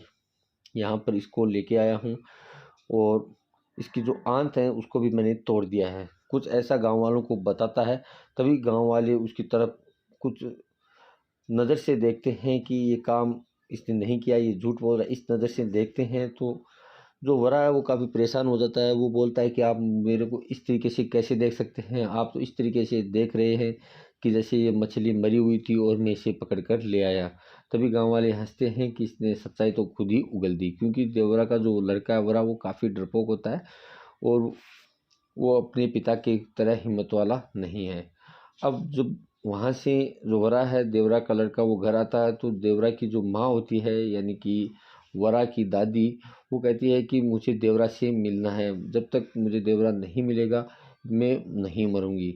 [SPEAKER 1] यहाँ पर इसको लेके आया हूँ और इसकी जो आंत है उसको भी मैंने तोड़ दिया है। कुछ ऐसा गांव वालों को बताता है। तभी गांव वाले उसकी तरफ कुछ नज़र से देखते हैं कि ये काम इसने नहीं किया, ये झूठ बोल रहा है। इस नज़र से देखते हैं तो जो वरा है वो काफ़ी परेशान हो जाता है। वो बोलता है कि आप मेरे को इस तरीके से कैसे देख सकते हैं, आप तो इस तरीके से देख रहे हैं कि जैसे ये मछली मरी हुई थी और मैं इसे पकड़ कर ले आया। तभी गांव वाले हंसते हैं कि इसने सच्चाई तो खुद ही उगल दी, क्योंकि देवरा का जो लड़का है वरा वो काफ़ी डरपोक होता है और वो अपने पिता की तरह हिम्मत वाला नहीं है। अब जब वहाँ से जो वरा है देवरा का लड़का वो घर आता है तो देवरा की जो माँ होती है यानी कि वरा की दादी, वो कहती है कि मुझे देवरा से मिलना है, जब तक मुझे देवरा नहीं मिलेगा मैं नहीं मरूंगी।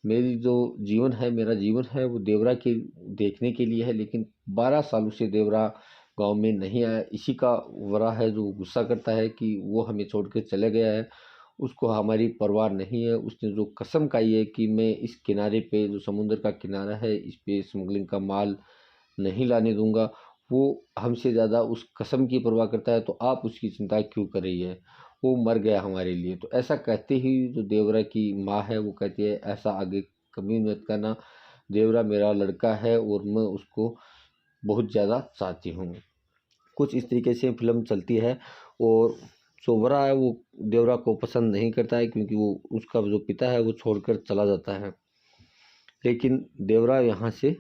[SPEAKER 1] मेरी जो जीवन है मेरा जीवन है वो देवरा के देखने के लिए है। लेकिन 12 सालों से देवरा गांव में नहीं आया। इसी का वरा है जो गुस्सा करता है कि वो हमें छोड़ के चले गया है, उसको हमारी परवाह नहीं है। उसने जो कसम खाई है कि मैं इस किनारे पे जो समुद्र का किनारा है इस पे स्मगलिंग का माल नहीं लाने दूंगा, वो हमसे ज़्यादा उस कसम की परवाह करता है। तो आप उसकी चिंता क्यों कर रही है, वो मर गया हमारे लिए। तो ऐसा कहते ही जो देवरा की माँ है वो कहती है ऐसा आगे कभी मत करना, देवरा मेरा लड़का है और मैं उसको बहुत ज़्यादा चाहती हूँ। कुछ इस तरीके से फिल्म चलती है और सोबरा है वो देवरा को पसंद नहीं करता है, क्योंकि वो उसका जो पिता है वो छोड़कर चला जाता है। लेकिन देवरा यहाँ से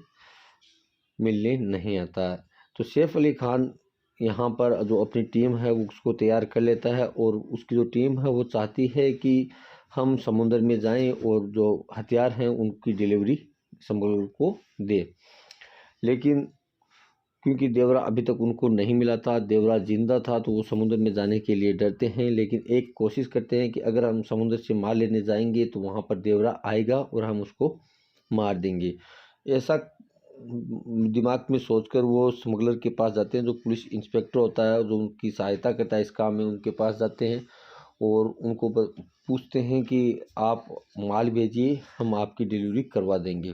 [SPEAKER 1] मिलने नहीं आता है। तो सैफ अली खान यहाँ पर जो अपनी टीम है वो उसको तैयार कर लेता है और उसकी जो टीम है वो चाहती है कि हम समुद्र में जाएं और जो हथियार हैं उनकी डिलीवरी समुद्र को दे। लेकिन क्योंकि देवरा अभी तक उनको नहीं मिला था, देवरा जिंदा था, तो वो समुद्र में जाने के लिए डरते हैं। लेकिन एक कोशिश करते हैं कि अगर हम समुद्र से माल लेने जाएंगे तो वहाँ पर देवरा आएगा और हम उसको मार देंगे। ऐसा दिमाग में सोचकर वो स्मगलर के पास जाते हैं, जो पुलिस इंस्पेक्टर होता है जो उनकी सहायता करता है इस काम में, उनके पास जाते हैं और उनको पूछते हैं कि आप माल भेजिए, हम आपकी डिलीवरी करवा देंगे।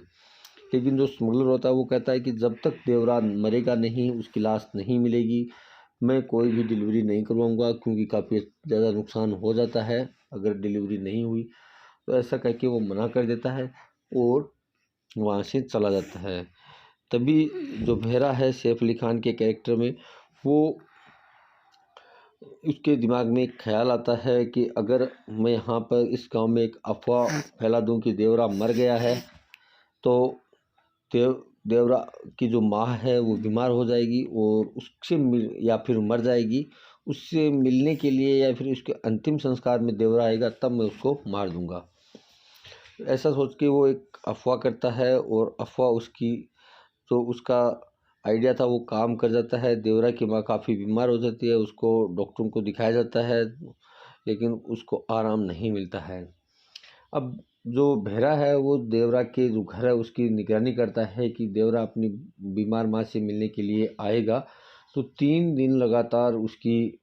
[SPEAKER 1] लेकिन जो स्मगलर होता है वो कहता है कि जब तक देवरा मरेगा नहीं, उसकी लाश नहीं मिलेगी, मैं कोई भी डिलीवरी नहीं करवाऊंगा, क्योंकि काफ़ी ज़्यादा नुकसान हो जाता है अगर डिलीवरी नहीं हुई। तो ऐसा कह के वो मना कर देता है और वहाँ से चला जाता है। तभी जो भेरा है सैफ अली खान के कैरेक्टर में, वो उसके दिमाग में एक ख्याल आता है कि अगर मैं यहाँ पर इस गांव में एक अफवाह फैला दूं कि देवरा मर गया है, तो देवरा की जो माँ है वो बीमार हो जाएगी और उससे मिल या फिर मर जाएगी। उससे मिलने के लिए या फिर उसके अंतिम संस्कार में देवरा आएगा, तब मैं उसको मार दूंगा। ऐसा सोच के वो एक अफवाह करता है और अफवाह उसकी जो उसका आइडिया था वो काम कर जाता है। देवरा की माँ काफ़ी बीमार हो जाती है, उसको डॉक्टरों को दिखाया जाता है लेकिन उसको आराम नहीं मिलता है। अब जो भेरा है वो देवरा के जो घर है उसकी निगरानी करता है कि देवरा अपनी बीमार माँ से मिलने के लिए आएगा। तो 3 दिन लगातार उसकी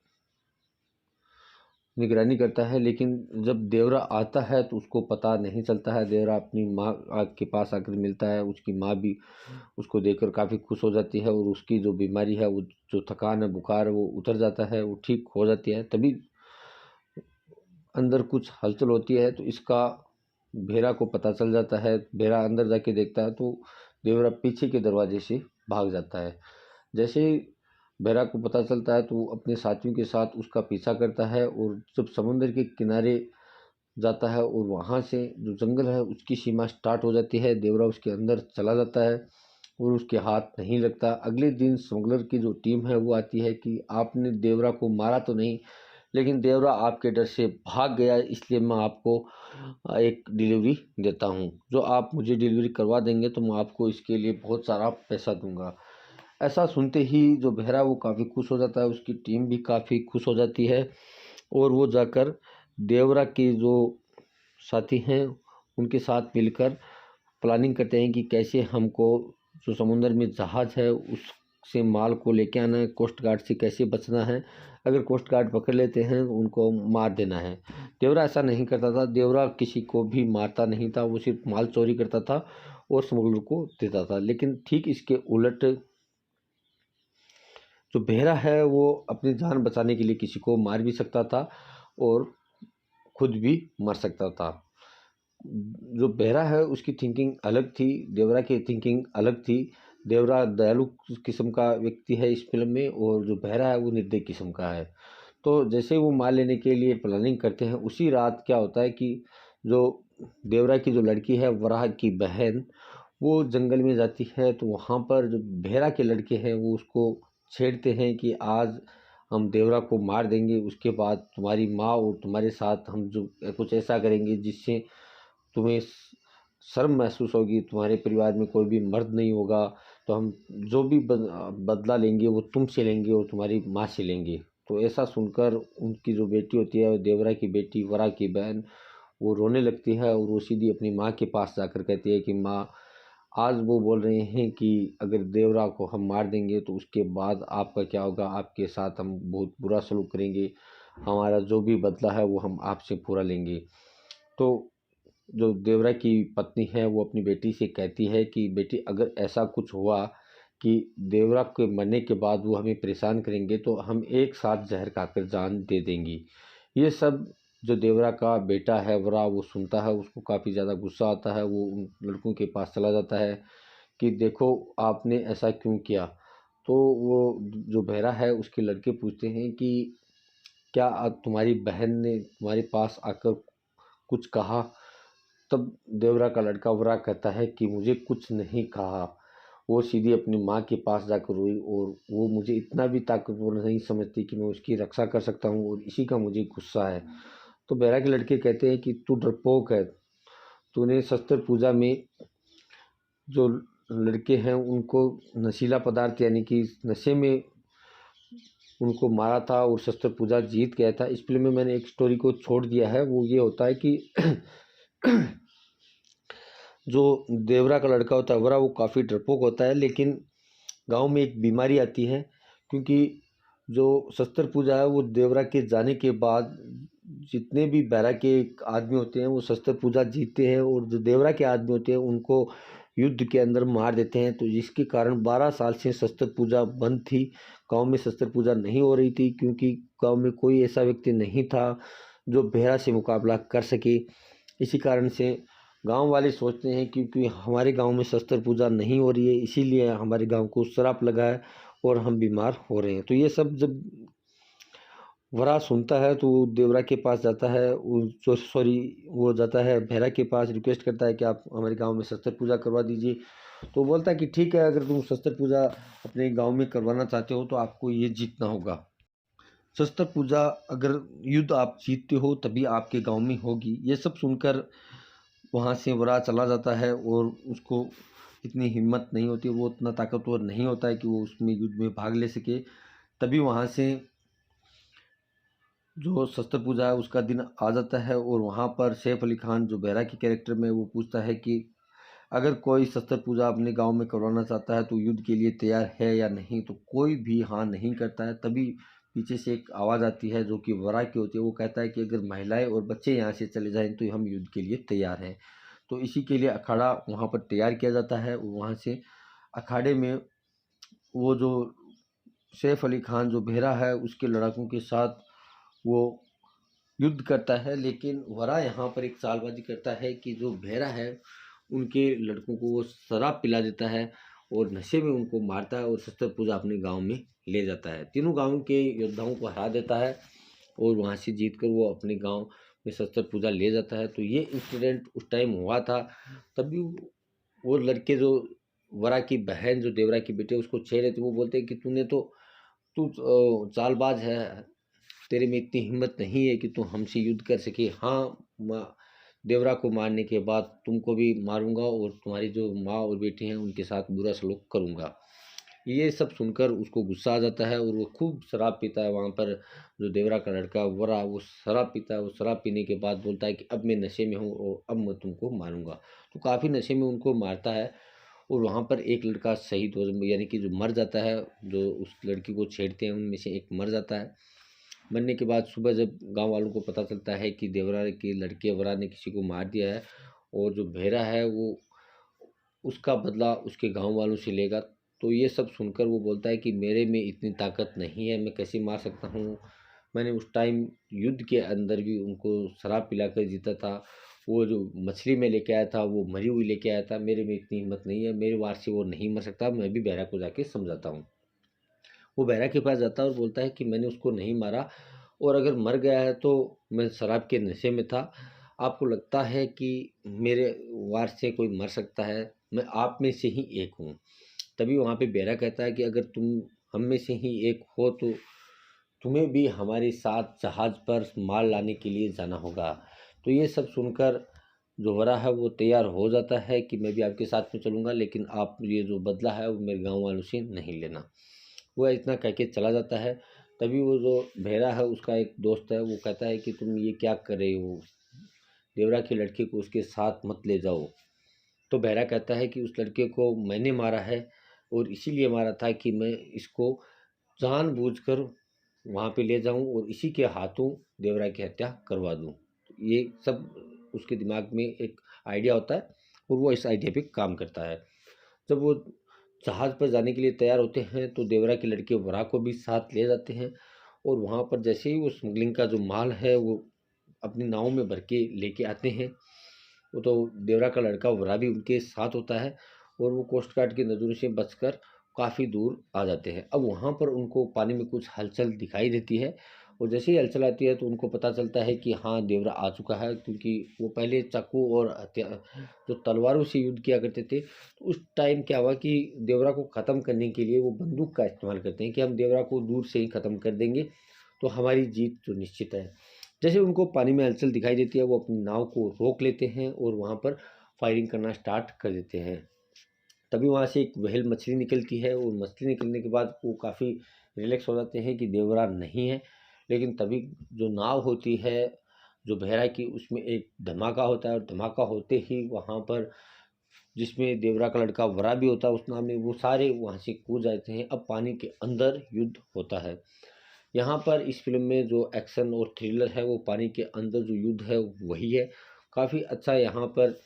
[SPEAKER 1] निगरानी करता है, लेकिन जब देवरा आता है तो उसको पता नहीं चलता है। देवरा अपनी माँ के पास आकर मिलता है, उसकी माँ भी उसको देखकर काफ़ी खुश हो जाती है और उसकी जो बीमारी है, वो जो थकान है, बुखार है, वो उतर जाता है, वो ठीक हो जाती है। तभी अंदर कुछ हलचल होती है तो इसका भेरा को पता चल जाता है। भेरा अंदर जाके देखता है तो देवरा पीछे के दरवाजे से भाग जाता है। जैसे ही भेरा को पता चलता है तो वो अपने साथियों के साथ उसका पीछा करता है और जब समुद्र के किनारे जाता है और वहाँ से जो जंगल है उसकी सीमा स्टार्ट हो जाती है, देवरा उसके अंदर चला जाता है।
[SPEAKER 2] और उसके हाथ नहीं लगता। अगले दिन स्मगलर की जो टीम है वो आती है कि आपने देवरा को मारा तो नहीं, लेकिन देवरा आपके डर से भाग गया, इसलिए मैं आपको एक डिलीवरी देता हूँ। जो आप मुझे डिलीवरी करवा देंगे तो मैं आपको इसके लिए बहुत सारा पैसा दूंगा। ऐसा सुनते ही जो बहरा वो काफ़ी खुश हो जाता है, उसकी टीम भी काफ़ी खुश हो जाती है और वो जाकर देवरा के जो साथी हैं उनके साथ मिलकर प्लानिंग करते हैं कि कैसे हमको जो समुंदर में जहाज़ है उससे माल को लेके आना है, कोस्ट गार्ड से कैसे बचना है। अगर कोस्ट गार्ड पकड़ लेते हैं तो उनको मार देना है। देवरा ऐसा नहीं करता था, देवरा किसी को भी मारता नहीं था, वो सिर्फ माल चोरी करता था और स्मगलर को देता था। लेकिन ठीक इसके उलट जो बेहरा है वो अपनी जान बचाने के लिए किसी को मार भी सकता था और खुद भी मर सकता था। जो बेहरा है उसकी थिंकिंग अलग थी, देवरा की थिंकिंग अलग थी। देवरा दयालु किस्म का व्यक्ति है इस फिल्म में और जो बेहरा है वो निर्दयी किस्म का है। तो जैसे वो मार लेने के लिए प्लानिंग करते हैं, उसी रात क्या होता है कि जो देवरा की जो लड़की है वराह की बहन, वो जंगल में जाती है तो वहाँ पर जो बेहरा के लड़के हैं वो उसको छेड़ते हैं कि आज हम देवरा को मार देंगे, उसके बाद तुम्हारी माँ और तुम्हारे साथ हम जो कुछ ऐसा करेंगे जिससे तुम्हें शर्म महसूस होगी, तुम्हारे परिवार में कोई भी मर्द नहीं होगा, तो हम जो भी बदला लेंगे वो तुमसे लेंगे और तुम्हारी माँ से लेंगे। तो ऐसा सुनकर उनकी जो बेटी होती है देवरा की बेटी वरा की बहन, वो रोने लगती है और वो सीधी अपनी माँ के पास जाकर कहती है कि माँ, आज वो बोल रहे हैं कि अगर देवरा को हम मार देंगे तो उसके बाद आपका क्या होगा, आपके साथ हम बहुत बुरा सलूक करेंगे, हमारा जो भी बदला है वो हम आपसे पूरा लेंगे। तो जो देवरा की पत्नी है वो अपनी बेटी से कहती है कि बेटी, अगर ऐसा कुछ हुआ कि देवरा के मरने के बाद वो हमें परेशान करेंगे तो हम एक साथ जहर खाकर जान दे देंगी। ये सब जो देवरा का बेटा है वरा वो सुनता है, उसको काफ़ी ज़्यादा गुस्सा आता है। वो उन लड़कों के पास चला जाता है कि देखो आपने ऐसा क्यों किया। तो वो जो बहरा है उसके लड़के पूछते हैं कि क्या तुम्हारी बहन ने तुम्हारे पास आकर कुछ कहा। तब देवरा का लड़का वरा कहता है कि मुझे कुछ नहीं कहा। वो सीधी अपनी माँ के पास जाकर रोई और वो मुझे इतना भी ताकतवर नहीं समझती कि मैं उसकी रक्षा कर सकता हूँ और इसी का मुझे गुस्सा है। तो बहरा के लड़के कहते हैं कि तू डरपोक है, तूने शस्त्र पूजा में जो लड़के हैं उनको नशीला पदार्थ यानी कि नशे में उनको मारा था और शस्त्र पूजा जीत गया था। इस फिल्म में मैंने एक स्टोरी को छोड़ दिया है, वो ये होता है कि जो देवरा का लड़का होता है वरा वो काफ़ी डरपोक होता है, लेकिन गांव में एक बीमारी आती है क्योंकि जो शस्त्र पूजा है वो देवरा के जाने के बाद जितने भी बैरा के आदमी होते हैं वो शस्त्र पूजा जीतते हैं और जो देवरा के आदमी होते हैं उनको युद्ध के अंदर मार देते हैं। तो जिसके कारण 12 साल से शस्त्र पूजा बंद थी, गांव में शस्त्र पूजा नहीं हो रही थी क्योंकि गांव में कोई ऐसा व्यक्ति नहीं था जो बेहरा से मुकाबला कर सके। इसी कारण से गांव वाले सोचते हैं क्योंकि हमारे गांव में शस्त्र पूजा नहीं हो रही है इसीलिए हमारे गांव को श्राप लगा है और हम बीमार हो रहे हैं। तो ये सब जब वरा सुनता है तो वो देवरा के पास जाता है, वो जाता है बहरा के पास, रिक्वेस्ट करता है कि आप हमारे गांव में शस्त्र पूजा करवा दीजिए। तो बोलता है कि ठीक है, अगर तुम शस्त्र पूजा अपने गांव में करवाना चाहते हो तो आपको ये जीतना होगा। शस्त्र पूजा अगर युद्ध आप जीतते हो तभी आपके गांव में होगी। ये सब सुनकर वहाँ से वरा चला जाता है और उसको इतनी हिम्मत नहीं होती, वो उतना ताकतवर नहीं होता है कि वो उसमें युद्ध में भाग ले सके। तभी वहाँ से जो शस्त्र पूजा है उसका दिन आ जाता है और वहाँ पर सैफ अली खान जो बेहरा के कैरेक्टर में वो पूछता है कि अगर कोई शस्त्र पूजा अपने गांव में करवाना चाहता है तो युद्ध के लिए तैयार है या नहीं। तो कोई भी हाँ नहीं करता है। तभी पीछे से एक आवाज़ आती है जो कि वरा की होती है, वो कहता है कि अगर महिलाएं और बच्चे यहाँ से चले जाएं तो हम युद्ध के लिए तैयार हैं। तो इसी के लिए अखाड़ा वहाँ पर तैयार किया जाता है। वहाँ से अखाड़े में वो जो सैफ अली खान जो बेहरा है उसके लड़ाकों के साथ वो युद्ध करता है, लेकिन वरा यहाँ पर एक चालबाजी करता है कि जो बेहरा है उनके लड़कों को वो शराब पिला देता है और नशे में उनको मारता है और शस्त्र पूजा अपने गांव में ले जाता है। तीनों गांव के योद्धाओं को हरा देता है और वहाँ से जीतकर वो अपने गांव में शस्त्र पूजा ले जाता है। तो ये इंसिडेंट उस टाइम हुआ था। तभी वो लड़के जो वरा की बहन जो देवरा की बेटी है उसको छेड़ रहे थे, वो बोलते हैं कि तू चालबाज है, तेरे में इतनी हिम्मत नहीं है कि तू हमसे युद्ध कर सके। हाँ, देवरा को मारने के बाद तुमको भी मारूंगा और तुम्हारी जो माँ और बेटी हैं उनके साथ बुरा सलूक करूंगा। ये सब सुनकर उसको गुस्सा आ जाता है और वो खूब शराब पीता है। वहाँ पर जो देवरा का लड़का वरा वो शराब पीता है। वो शराब पीने के बाद बोलता है कि अब मैं नशे में हूँ और अब मैं तुमको मारूंगा। तो काफ़ी नशे में उनको मारता है और वहाँ पर एक लड़का शहीद हो, यानी कि जो मर जाता है, जो उस लड़की को छेड़ते हैं उनमें से एक मर जाता है। मरने के बाद सुबह जब गांव वालों को पता चलता है कि देवरा के लड़के वरा ने किसी को मार दिया है और जो भेरा है वो उसका बदला उसके गांव वालों से लेगा, तो ये सब सुनकर वो बोलता है कि मेरे में इतनी ताकत नहीं है, मैं कैसे मार सकता हूँ। मैंने उस टाइम युद्ध के अंदर भी उनको शराब पिलाकर जीता था। वो जो मछली में लेके आया था वो मरी हुई लेके आया था। मेरे में इतनी हिम्मत नहीं है, मेरे वार से वो नहीं मर सकता। मैं भी बहरा को जाके समझाता हूँ। वो बहरा के पास जाता है और बोलता है कि मैंने उसको नहीं मारा और अगर मर गया है तो मैं शराब के नशे में था। आपको लगता है कि मेरे वार से कोई मर सकता है? मैं आप में से ही एक हूँ। तभी वहाँ पे बहरा कहता है कि अगर तुम हम में से ही एक हो तो तुम्हें भी हमारे साथ जहाज पर माल लाने के लिए जाना होगा। तो ये सब सुनकर जो वरा है वो तैयार हो जाता है कि मैं भी आपके साथ में चलूँगा, लेकिन आप ये जो बदला है वो मेरे गाँव वालों से नहीं लेना। वह इतना कह के चला जाता है। तभी वो जो भेड़ा है उसका एक दोस्त है वो कहता है कि तुम ये क्या कर रहे हो, देवरा के लड़के को उसके साथ मत ले जाओ। तो बहरा कहता है कि उस लड़के को मैंने मारा है और इसीलिए मारा था कि मैं इसको जानबूझकर वहाँ पे ले जाऊँ और इसी के हाथों देवरा की हत्या करवा दूँ। ये सब उसके दिमाग में एक आइडिया होता है और वो इस आइडिया पे काम करता है। जब वो जहाज़ पर जाने के लिए तैयार होते हैं तो देवरा के लड़के वरा को भी साथ ले जाते हैं और वहाँ पर जैसे ही वो स्मगलिंग का जो माल है वो अपनी नाव में भर के लेके आते हैं। वो तो देवरा का लड़का वरा भी उनके साथ होता है और वो कोस्ट गार्ड की नज़रों से बचकर काफ़ी दूर आ जाते हैं। अब वहाँ पर उनको पानी में कुछ हलचल दिखाई देती है और जैसे ही हलचल आती है तो उनको पता चलता है कि हाँ देवरा आ चुका है, क्योंकि वो पहले चाकू और जो तलवारों से युद्ध किया करते थे। तो उस टाइम क्या हुआ कि देवरा को ख़त्म करने के लिए वो बंदूक का इस्तेमाल करते हैं कि हम देवरा को दूर से ही ख़त्म कर देंगे तो हमारी जीत तो निश्चित है। जैसे उनको पानी में हलचल दिखाई देती है वो अपनी नाव को रोक लेते हैं और वहाँ पर फायरिंग करना स्टार्ट कर देते हैं। तभी वहाँ से एक व्हेल मछली निकलती है और मछली निकलने के बाद वो काफ़ी रिलैक्स हो जाते हैं कि देवरा नहीं है। लेकिन तभी जो नाव होती है जो बहरा की उसमें एक धमाका होता है और धमाका होते ही वहाँ पर जिसमें देवरा का लड़का वरा भी होता है उस नाव में, वो सारे वहाँ से कूद जाते हैं। अब पानी के अंदर युद्ध होता है। यहाँ पर इस फिल्म में जो एक्शन और थ्रिलर है वो पानी के अंदर जो युद्ध है वही है। काफ़ी अच्छा यहाँ पर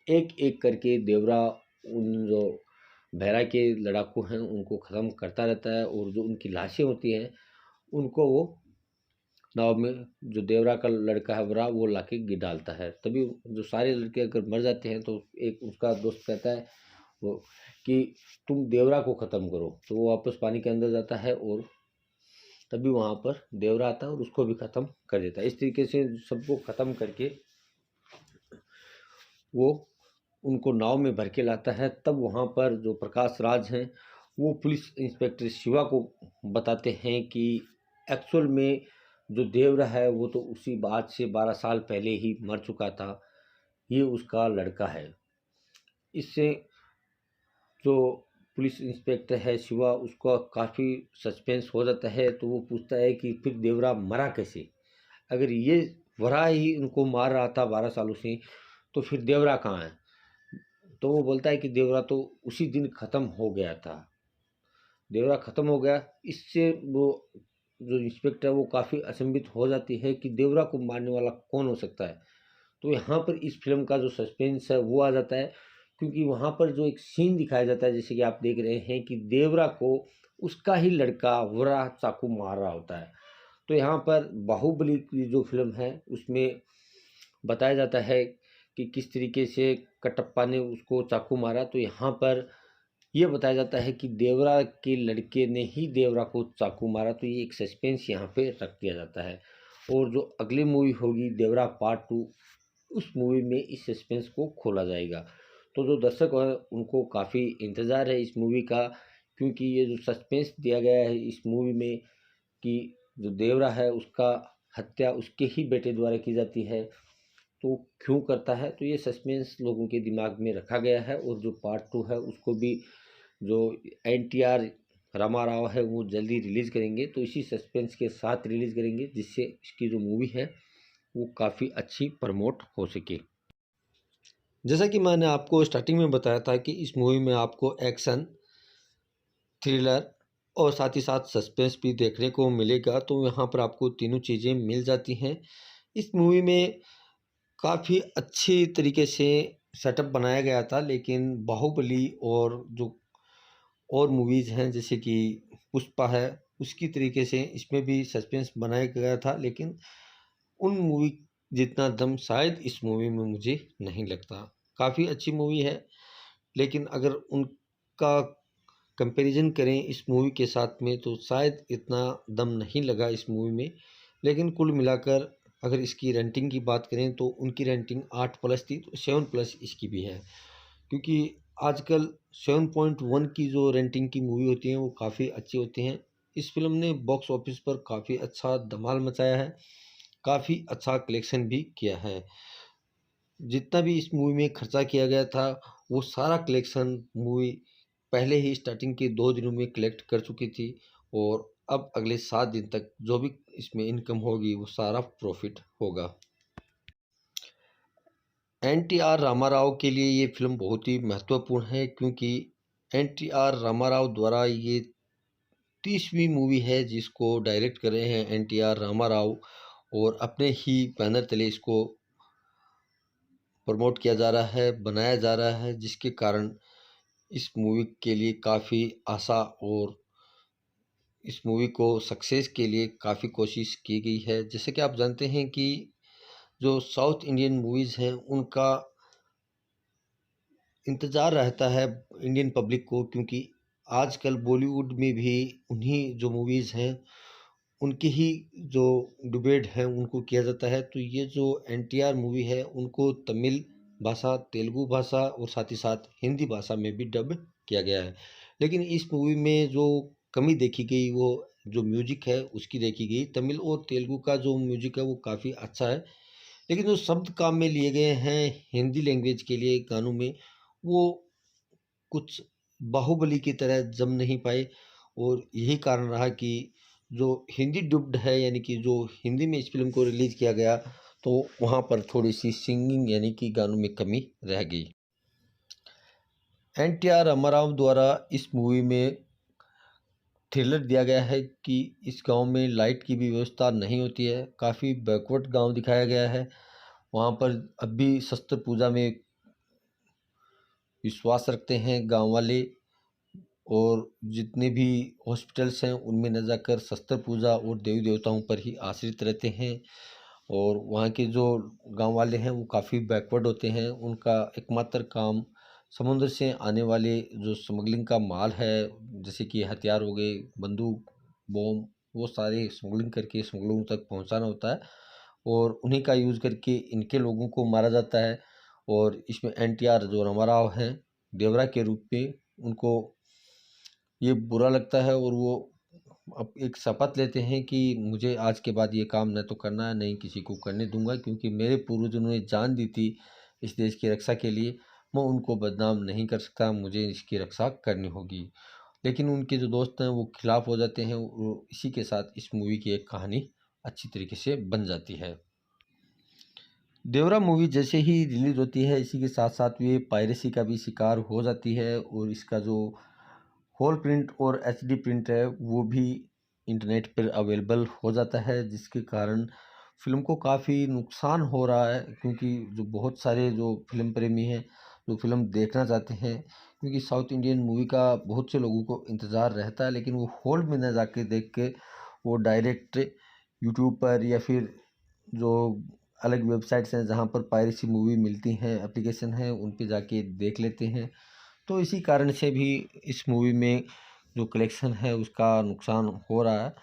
[SPEAKER 2] एक एक करके देवरा उन जो बहरा के लड़ाकू हैं उनको ख़त्म करता रहता है और जो उनकी लाशें होती हैं उनको वो नाव में जो देवरा का लड़का है वरा वो लाके गिर डालता है। तभी जो सारे लड़के अगर मर जाते हैं तो एक उसका दोस्त कहता है वो कि तुम देवरा को ख़त्म करो। तो वो वापस पानी के अंदर जाता है और तभी वहाँ पर देवरा आता है और उसको भी ख़त्म कर देता है। इस तरीके से सबको ख़त्म करके वो उनको नाव में भर के लाता है। तब वहाँ पर जो प्रकाश राज हैं वो पुलिस इंस्पेक्टर शिवा को बताते हैं कि एक्चुअल में जो देवरा है वो तो उसी बात से 12 साल पहले ही मर चुका था, ये उसका लड़का है। इससे जो पुलिस इंस्पेक्टर है शिवा उसका काफ़ी सस्पेंस हो जाता है। तो वो पूछता है कि फिर देवरा मरा कैसे? अगर ये वरा ही उनको मार रहा था 12 सालों से तो फिर देवरा कहाँ है? तो वो बोलता है कि देवरा तो उसी दिन ख़त्म हो गया था, देवरा ख़त्म हो गया। इससे वो जो इंस्पेक्टर है वो काफ़ी अचंभित हो जाती है कि देवरा को मारने वाला कौन हो सकता है। तो यहाँ पर इस फिल्म का जो सस्पेंस है वो आ जाता है, क्योंकि वहाँ पर जो एक सीन दिखाया जाता है जैसे कि आप देख रहे हैं कि देवरा को उसका ही लड़का वरा चाकू मार रहा होता है। तो यहाँ पर बाहुबली की जो फिल्म है उसमें बताया जाता है कि किस तरीके से कटप्पा ने उसको चाकू मारा। तो यहाँ पर ये बताया जाता है कि देवरा के लड़के ने ही देवरा को चाकू मारा। तो ये एक सस्पेंस यहाँ पे रख दिया जाता है और जो अगली मूवी होगी देवरा पार्ट 2 उस मूवी में इस सस्पेंस को खोला जाएगा। तो जो दर्शक हैं उनको काफ़ी इंतज़ार है इस मूवी का, क्योंकि ये जो सस्पेंस दिया गया है इस मूवी में कि जो देवरा है उसका हत्या उसके ही बेटे द्वारा की जाती है, तो क्यों करता है, तो ये सस्पेंस लोगों के दिमाग में रखा गया है। और जो पार्ट 2 है उसको भी जो एनटीआर रामाराव है वो जल्दी रिलीज़ करेंगे, तो इसी सस्पेंस के साथ रिलीज़ करेंगे जिससे इसकी जो मूवी है वो काफ़ी अच्छी प्रमोट हो सके। जैसा कि मैंने आपको स्टार्टिंग में बताया था कि इस मूवी में आपको एक्शन, थ्रिलर और साथ ही साथ सस्पेंस भी देखने को मिलेगा, तो यहाँ पर आपको तीनों चीज़ें मिल जाती हैं। इस मूवी में काफ़ी अच्छी तरीके से सेटअप बनाया गया था, लेकिन बाहुबली और जो और मूवीज़ हैं जैसे कि पुष्पा है, उसकी तरीके से इसमें भी सस्पेंस बनाया गया था, लेकिन उन मूवी जितना दम शायद इस मूवी में मुझे नहीं लगता। काफ़ी अच्छी मूवी है, लेकिन अगर उनका कंपैरिजन करें इस मूवी के साथ में तो शायद इतना दम नहीं लगा इस मूवी में। लेकिन कुल मिलाकर अगर इसकी रेटिंग की बात करें तो उनकी रेटिंग 8 प्लस थी, तो 7 प्लस इसकी भी है, क्योंकि आजकल 7.1 की जो रेटिंग की मूवी होती हैं वो काफ़ी अच्छी होती हैं। इस फिल्म ने बॉक्स ऑफिस पर काफ़ी अच्छा धमाल मचाया है, काफ़ी अच्छा कलेक्शन भी किया है। जितना भी इस मूवी में खर्चा किया गया था वो सारा कलेक्शन मूवी पहले ही स्टार्टिंग के 2 दिनों में कलेक्ट कर चुकी थी, और अब अगले 7 दिन तक जो भी इसमें इनकम होगी वो सारा प्रॉफिट होगा। एनटीआर रामाराव के लिए ये फिल्म बहुत ही महत्वपूर्ण है, क्योंकि एनटीआर रामाराव द्वारा ये 30वीं मूवी है जिसको डायरेक्ट कर रहे हैं एनटीआर रामाराव, और अपने ही बैनर तले इसको प्रमोट किया जा रहा है, बनाया जा रहा है, जिसके कारण इस मूवी के लिए काफ़ी आशा और इस मूवी को सक्सेस के लिए काफ़ी कोशिश की गई है। जैसे कि आप जानते हैं कि जो साउथ इंडियन मूवीज़ हैं उनका इंतज़ार रहता है इंडियन पब्लिक को, क्योंकि आजकल बॉलीवुड में भी उन्हीं जो मूवीज़ हैं उनकी ही जो डुबेट हैं उनको किया जाता है। तो ये जो एनटीआर मूवी है उनको तमिल भाषा, तेलुगु भाषा और साथ ही साथ हिंदी भाषा में भी डब किया गया है। लेकिन इस मूवी में जो कमी देखी गई वो जो म्यूजिक है उसकी देखी गई। तमिल और तेलुगु का जो म्यूजिक है वो काफ़ी अच्छा है, लेकिन जो शब्द काम में लिए गए हैं हिंदी लैंग्वेज के लिए गानों में वो कुछ बाहुबली की तरह जम नहीं पाए, और यही कारण रहा कि जो हिंदी डब्ड है यानी कि जो हिंदी में इस फिल्म को रिलीज़ किया गया तो वहाँ पर थोड़ी-सी सिंगिंग यानी कि गानों में कमी रह गई। एनटीआर रामाराव द्वारा इस मूवी में थ्रिलर दिया गया है कि इस गाँव में लाइट की भी व्यवस्था नहीं होती है, काफ़ी बैकवर्ड गाँव दिखाया गया है। वहाँ पर अब भी शस्त्र पूजा में विश्वास रखते हैं गाँव वाले, और जितने भी हॉस्पिटल्स हैं उनमें न जाकर शस्त्र पूजा और देवी देवताओं पर ही आश्रित रहते हैं। और वहाँ के जो गांव वाले हैं वो काफ़ी बैकवर्ड होते हैं, उनका एकमात्र काम समुद्र से आने वाले जो स्मगलिंग का माल है जैसे कि हथियार हो गए, बंदूक, बम, वो सारे स्मगलिंग करके स्मगलरों तक पहुंचाना होता है, और उन्हीं का यूज़ करके इनके लोगों को मारा जाता है। और इसमें एनटीआर जो रामाराव हैं देवरा के रूप में, उनको ये बुरा लगता है और वो अब एक शपथ लेते हैं कि मुझे आज के बाद ये काम न तो करना है, नहीं किसी को करने दूंगा, क्योंकि मेरे पूर्वजों ने जान दी थी इस देश की रक्षा के लिए, मैं उनको बदनाम नहीं कर सकता, मुझे इसकी रक्षा करनी होगी। लेकिन उनके जो दोस्त हैं वो खिलाफ हो जाते हैं, वो इसी के साथ इस मूवी की एक कहानी अच्छी तरीके से बन जाती है। देवरा मूवी जैसे ही रिलीज होती है इसी के साथ साथ ये पायरेसी का भी शिकार हो जाती है, और इसका जो होल प्रिंट और एचडी प्रिंट है वो भी इंटरनेट पर अवेलेबल हो जाता है, जिसके कारण फ़िल्म को काफ़ी नुकसान हो रहा है, क्योंकि जो बहुत सारे जो फिल्म प्रेमी हैं जो फिल्म देखना चाहते हैं, क्योंकि साउथ इंडियन मूवी का बहुत से लोगों को इंतज़ार रहता है, लेकिन वो हॉल में ना जाके देख के वो डायरेक्ट यूट्यूब पर या फिर जो अलग वेबसाइट्स हैं जहाँ पर पायरेसी मूवी मिलती हैं, एप्लीकेशन हैं, उन पे जाके देख लेते हैं। तो इसी कारण से भी इस मूवी में जो कलेक्शन है उसका नुकसान हो रहा है।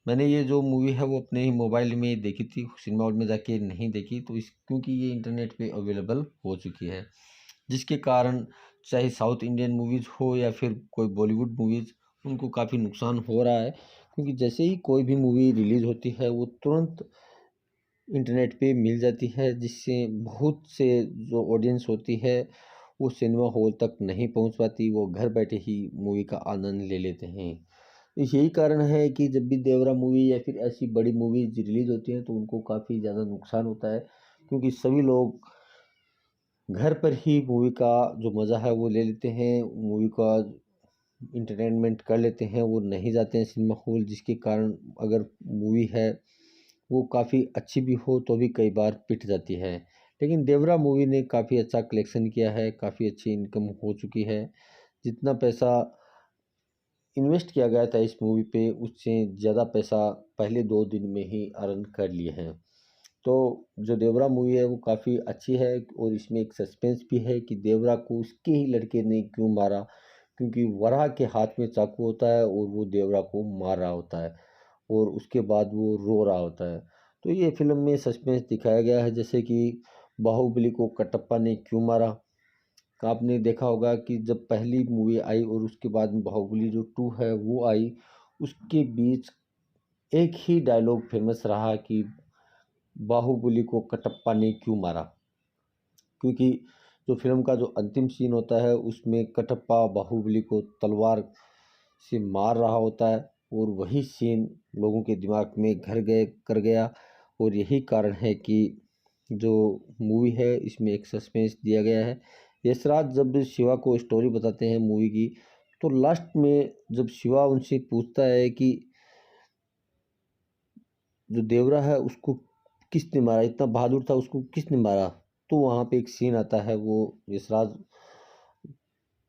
[SPEAKER 2] मैंने ये जो मूवी है वो अपने ही मोबाइल में देखी थी, सिनेमा हॉल में जाके नहीं देखी, तो इस क्योंकि ये इंटरनेट पे अवेलेबल हो चुकी है। जिसके कारण चाहे साउथ इंडियन मूवीज़ हो या फिर कोई बॉलीवुड मूवीज़, उनको काफ़ी नुकसान हो रहा है। क्योंकि जैसे ही कोई भी मूवी रिलीज़ होती है वो तुरंत इंटरनेट पे मिल जाती है, जिससे बहुत से जो ऑडियंस होती है वो सिनेमा हॉल तक नहीं पहुंच पाती, वो घर बैठे ही मूवी का आनंद ले लेते हैं। तो यही कारण है कि जब भी देवरा मूवी या फिर ऐसी बड़ी मूवीज रिलीज होती हैं तो उनको काफ़ी ज़्यादा नुकसान होता है, क्योंकि सभी लोग घर पर ही मूवी का जो मज़ा है वो ले लेते हैं, मूवी का इंटरटेनमेंट कर लेते हैं, वो नहीं जाते हैं सिनेमा हॉल। जिसके कारण अगर मूवी है वो काफ़ी अच्छी भी हो तो भी कई बार पिट जाती है। लेकिन देवरा मूवी ने काफ़ी अच्छा कलेक्शन किया है, काफ़ी अच्छी इनकम हो चुकी है। जितना पैसा इन्वेस्ट किया गया था इस मूवी पे, उससे ज़्यादा पैसा पहले 2 दिन में ही अर्न कर लिए हैं। तो जो देवरा मूवी है वो काफ़ी अच्छी है, और इसमें एक सस्पेंस भी है कि देवरा को उसके ही लड़के ने क्यों मारा, क्योंकि वराह के हाथ में चाकू होता है और वो देवरा को मार रहा होता है, और उसके बाद वो रो रहा होता है। तो ये फिल्म में सस्पेंस दिखाया गया है, जैसे कि बाहुबली को कटप्पा ने क्यों मारा। आपने देखा होगा कि जब पहली मूवी आई और उसके बाद में बाहुबली जो 2 है वो आई, उसके बीच एक ही डायलॉग फेमस रहा कि बाहुबली को कटप्पा ने क्यों मारा। क्योंकि जो फिल्म का जो अंतिम सीन होता है उसमें कटप्पा बाहुबली को तलवार से मार रहा होता है, और वही सीन लोगों के दिमाग में घर गए कर गया। और यही कारण है कि जो मूवी है इसमें एक सस्पेंस दिया गया है। यशराज जब शिवा को स्टोरी बताते हैं मूवी की, तो लास्ट में जब शिवा उनसे पूछता है कि जो देवरा है उसको किसने मारा, इतना बहादुर था उसको किसने मारा, तो वहाँ पे एक सीन आता है, वो यशराज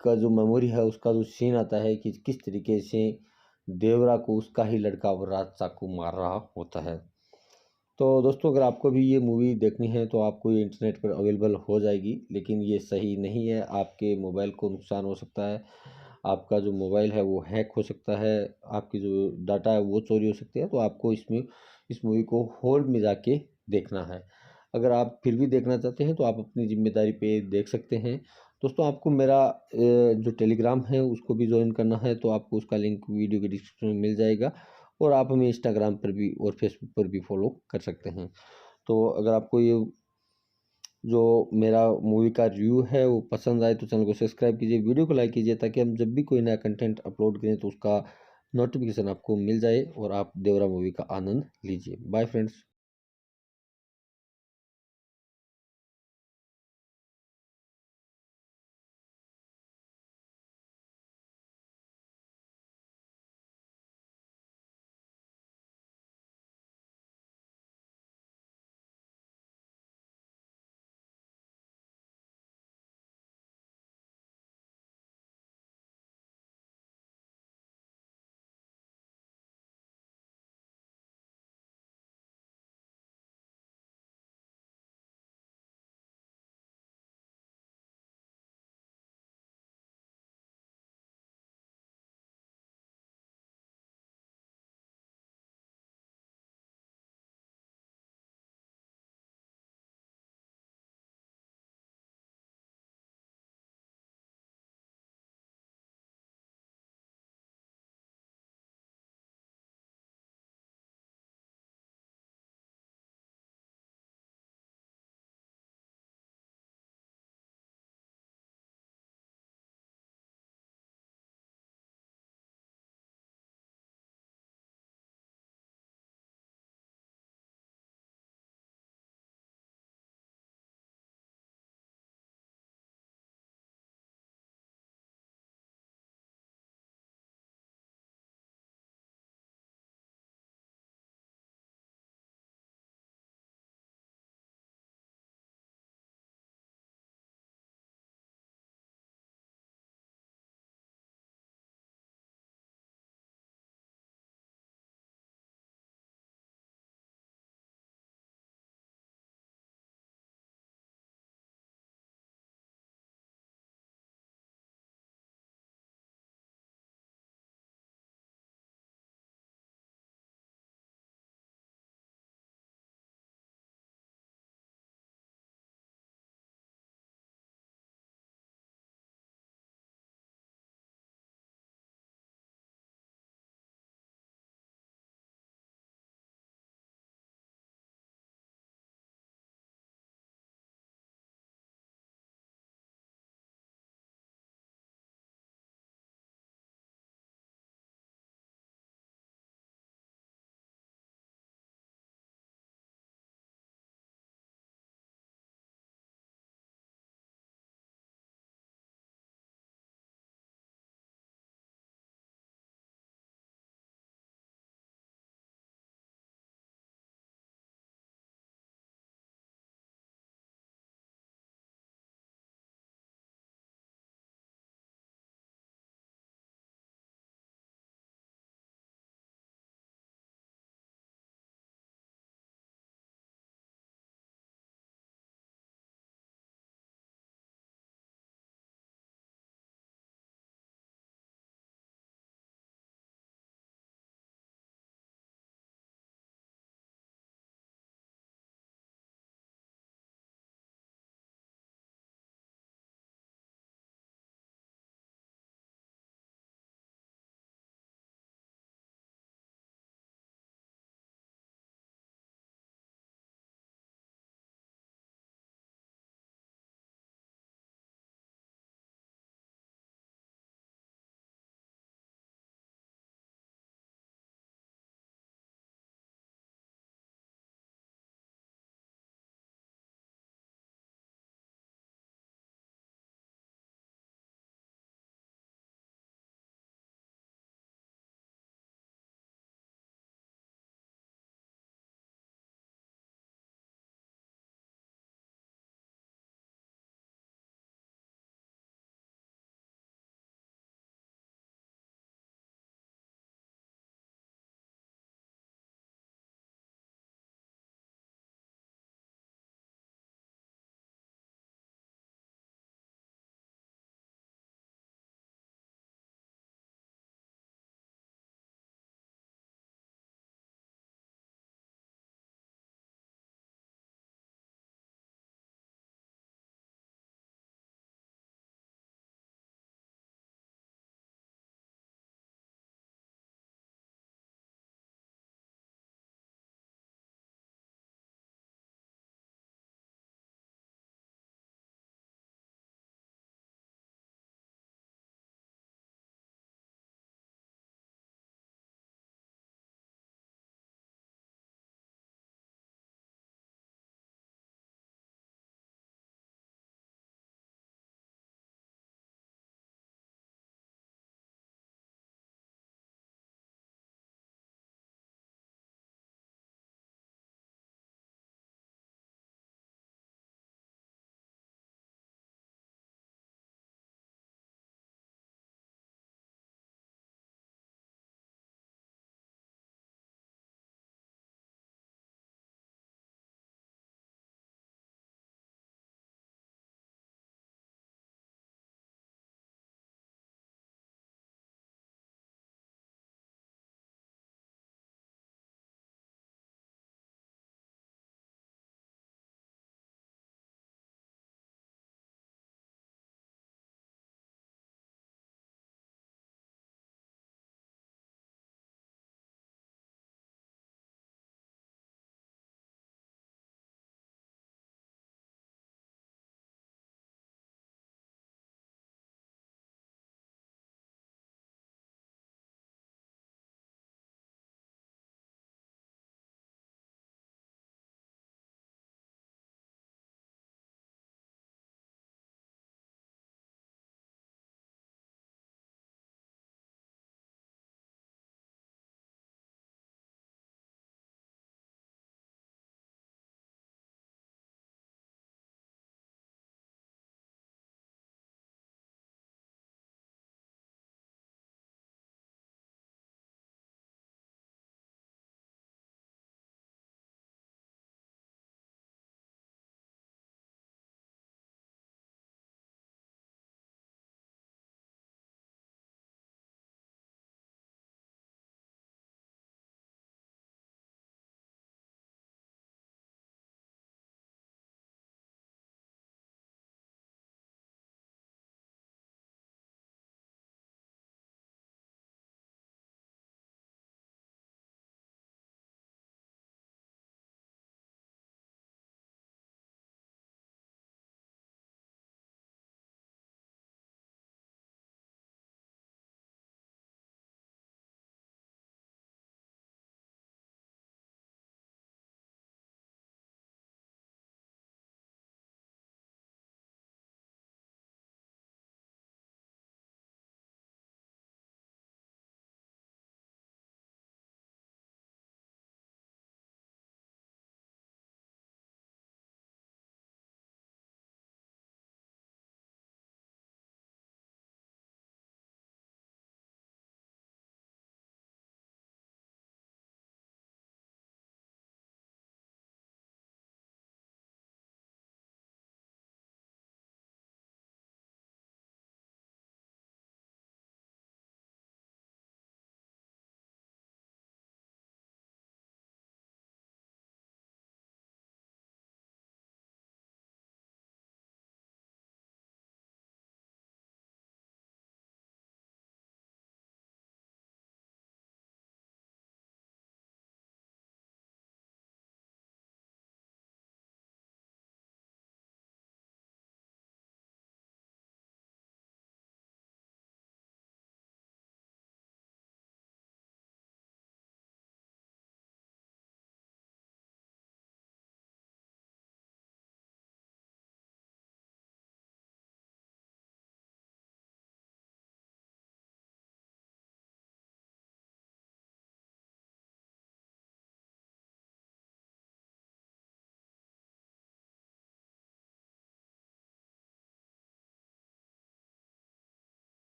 [SPEAKER 2] का जो मेमोरी है उसका जो सीन आता है कि किस तरीके से देवरा को उसका ही लड़का वरराज चाकू मार रहा होता है। तो दोस्तों, अगर आपको भी ये मूवी देखनी है तो आपको ये इंटरनेट पर अवेलेबल हो जाएगी, लेकिन ये सही नहीं है, आपके मोबाइल को नुकसान हो सकता है, आपका जो मोबाइल है वो हैक हो सकता है, आपकी जो डाटा है वो चोरी हो सकती है। तो आपको इस मूवी को हॉल में जाके देखना है। अगर आप फिर भी देखना चाहते हैं तो आप अपनी ज़िम्मेदारी पे देख सकते हैं। दोस्तों, आपको मेरा जो टेलीग्राम है उसको भी ज्वाइन करना है, तो आपको उसका लिंक वीडियो के डिस्क्रिप्शन में मिल जाएगा, और आप हमें इंस्टाग्राम पर भी और फेसबुक पर भी फॉलो कर सकते हैं। तो अगर आपको ये जो मेरा मूवी का रिव्यू है वो पसंद आए तो चैनल को सब्सक्राइब कीजिए, वीडियो को लाइक कीजिए, ताकि हम जब भी कोई नया कंटेंट अपलोड करें तो उसका नोटिफिकेशन आपको मिल जाए और आप देवरा मूवी का आनंद लीजिए। Bye friends.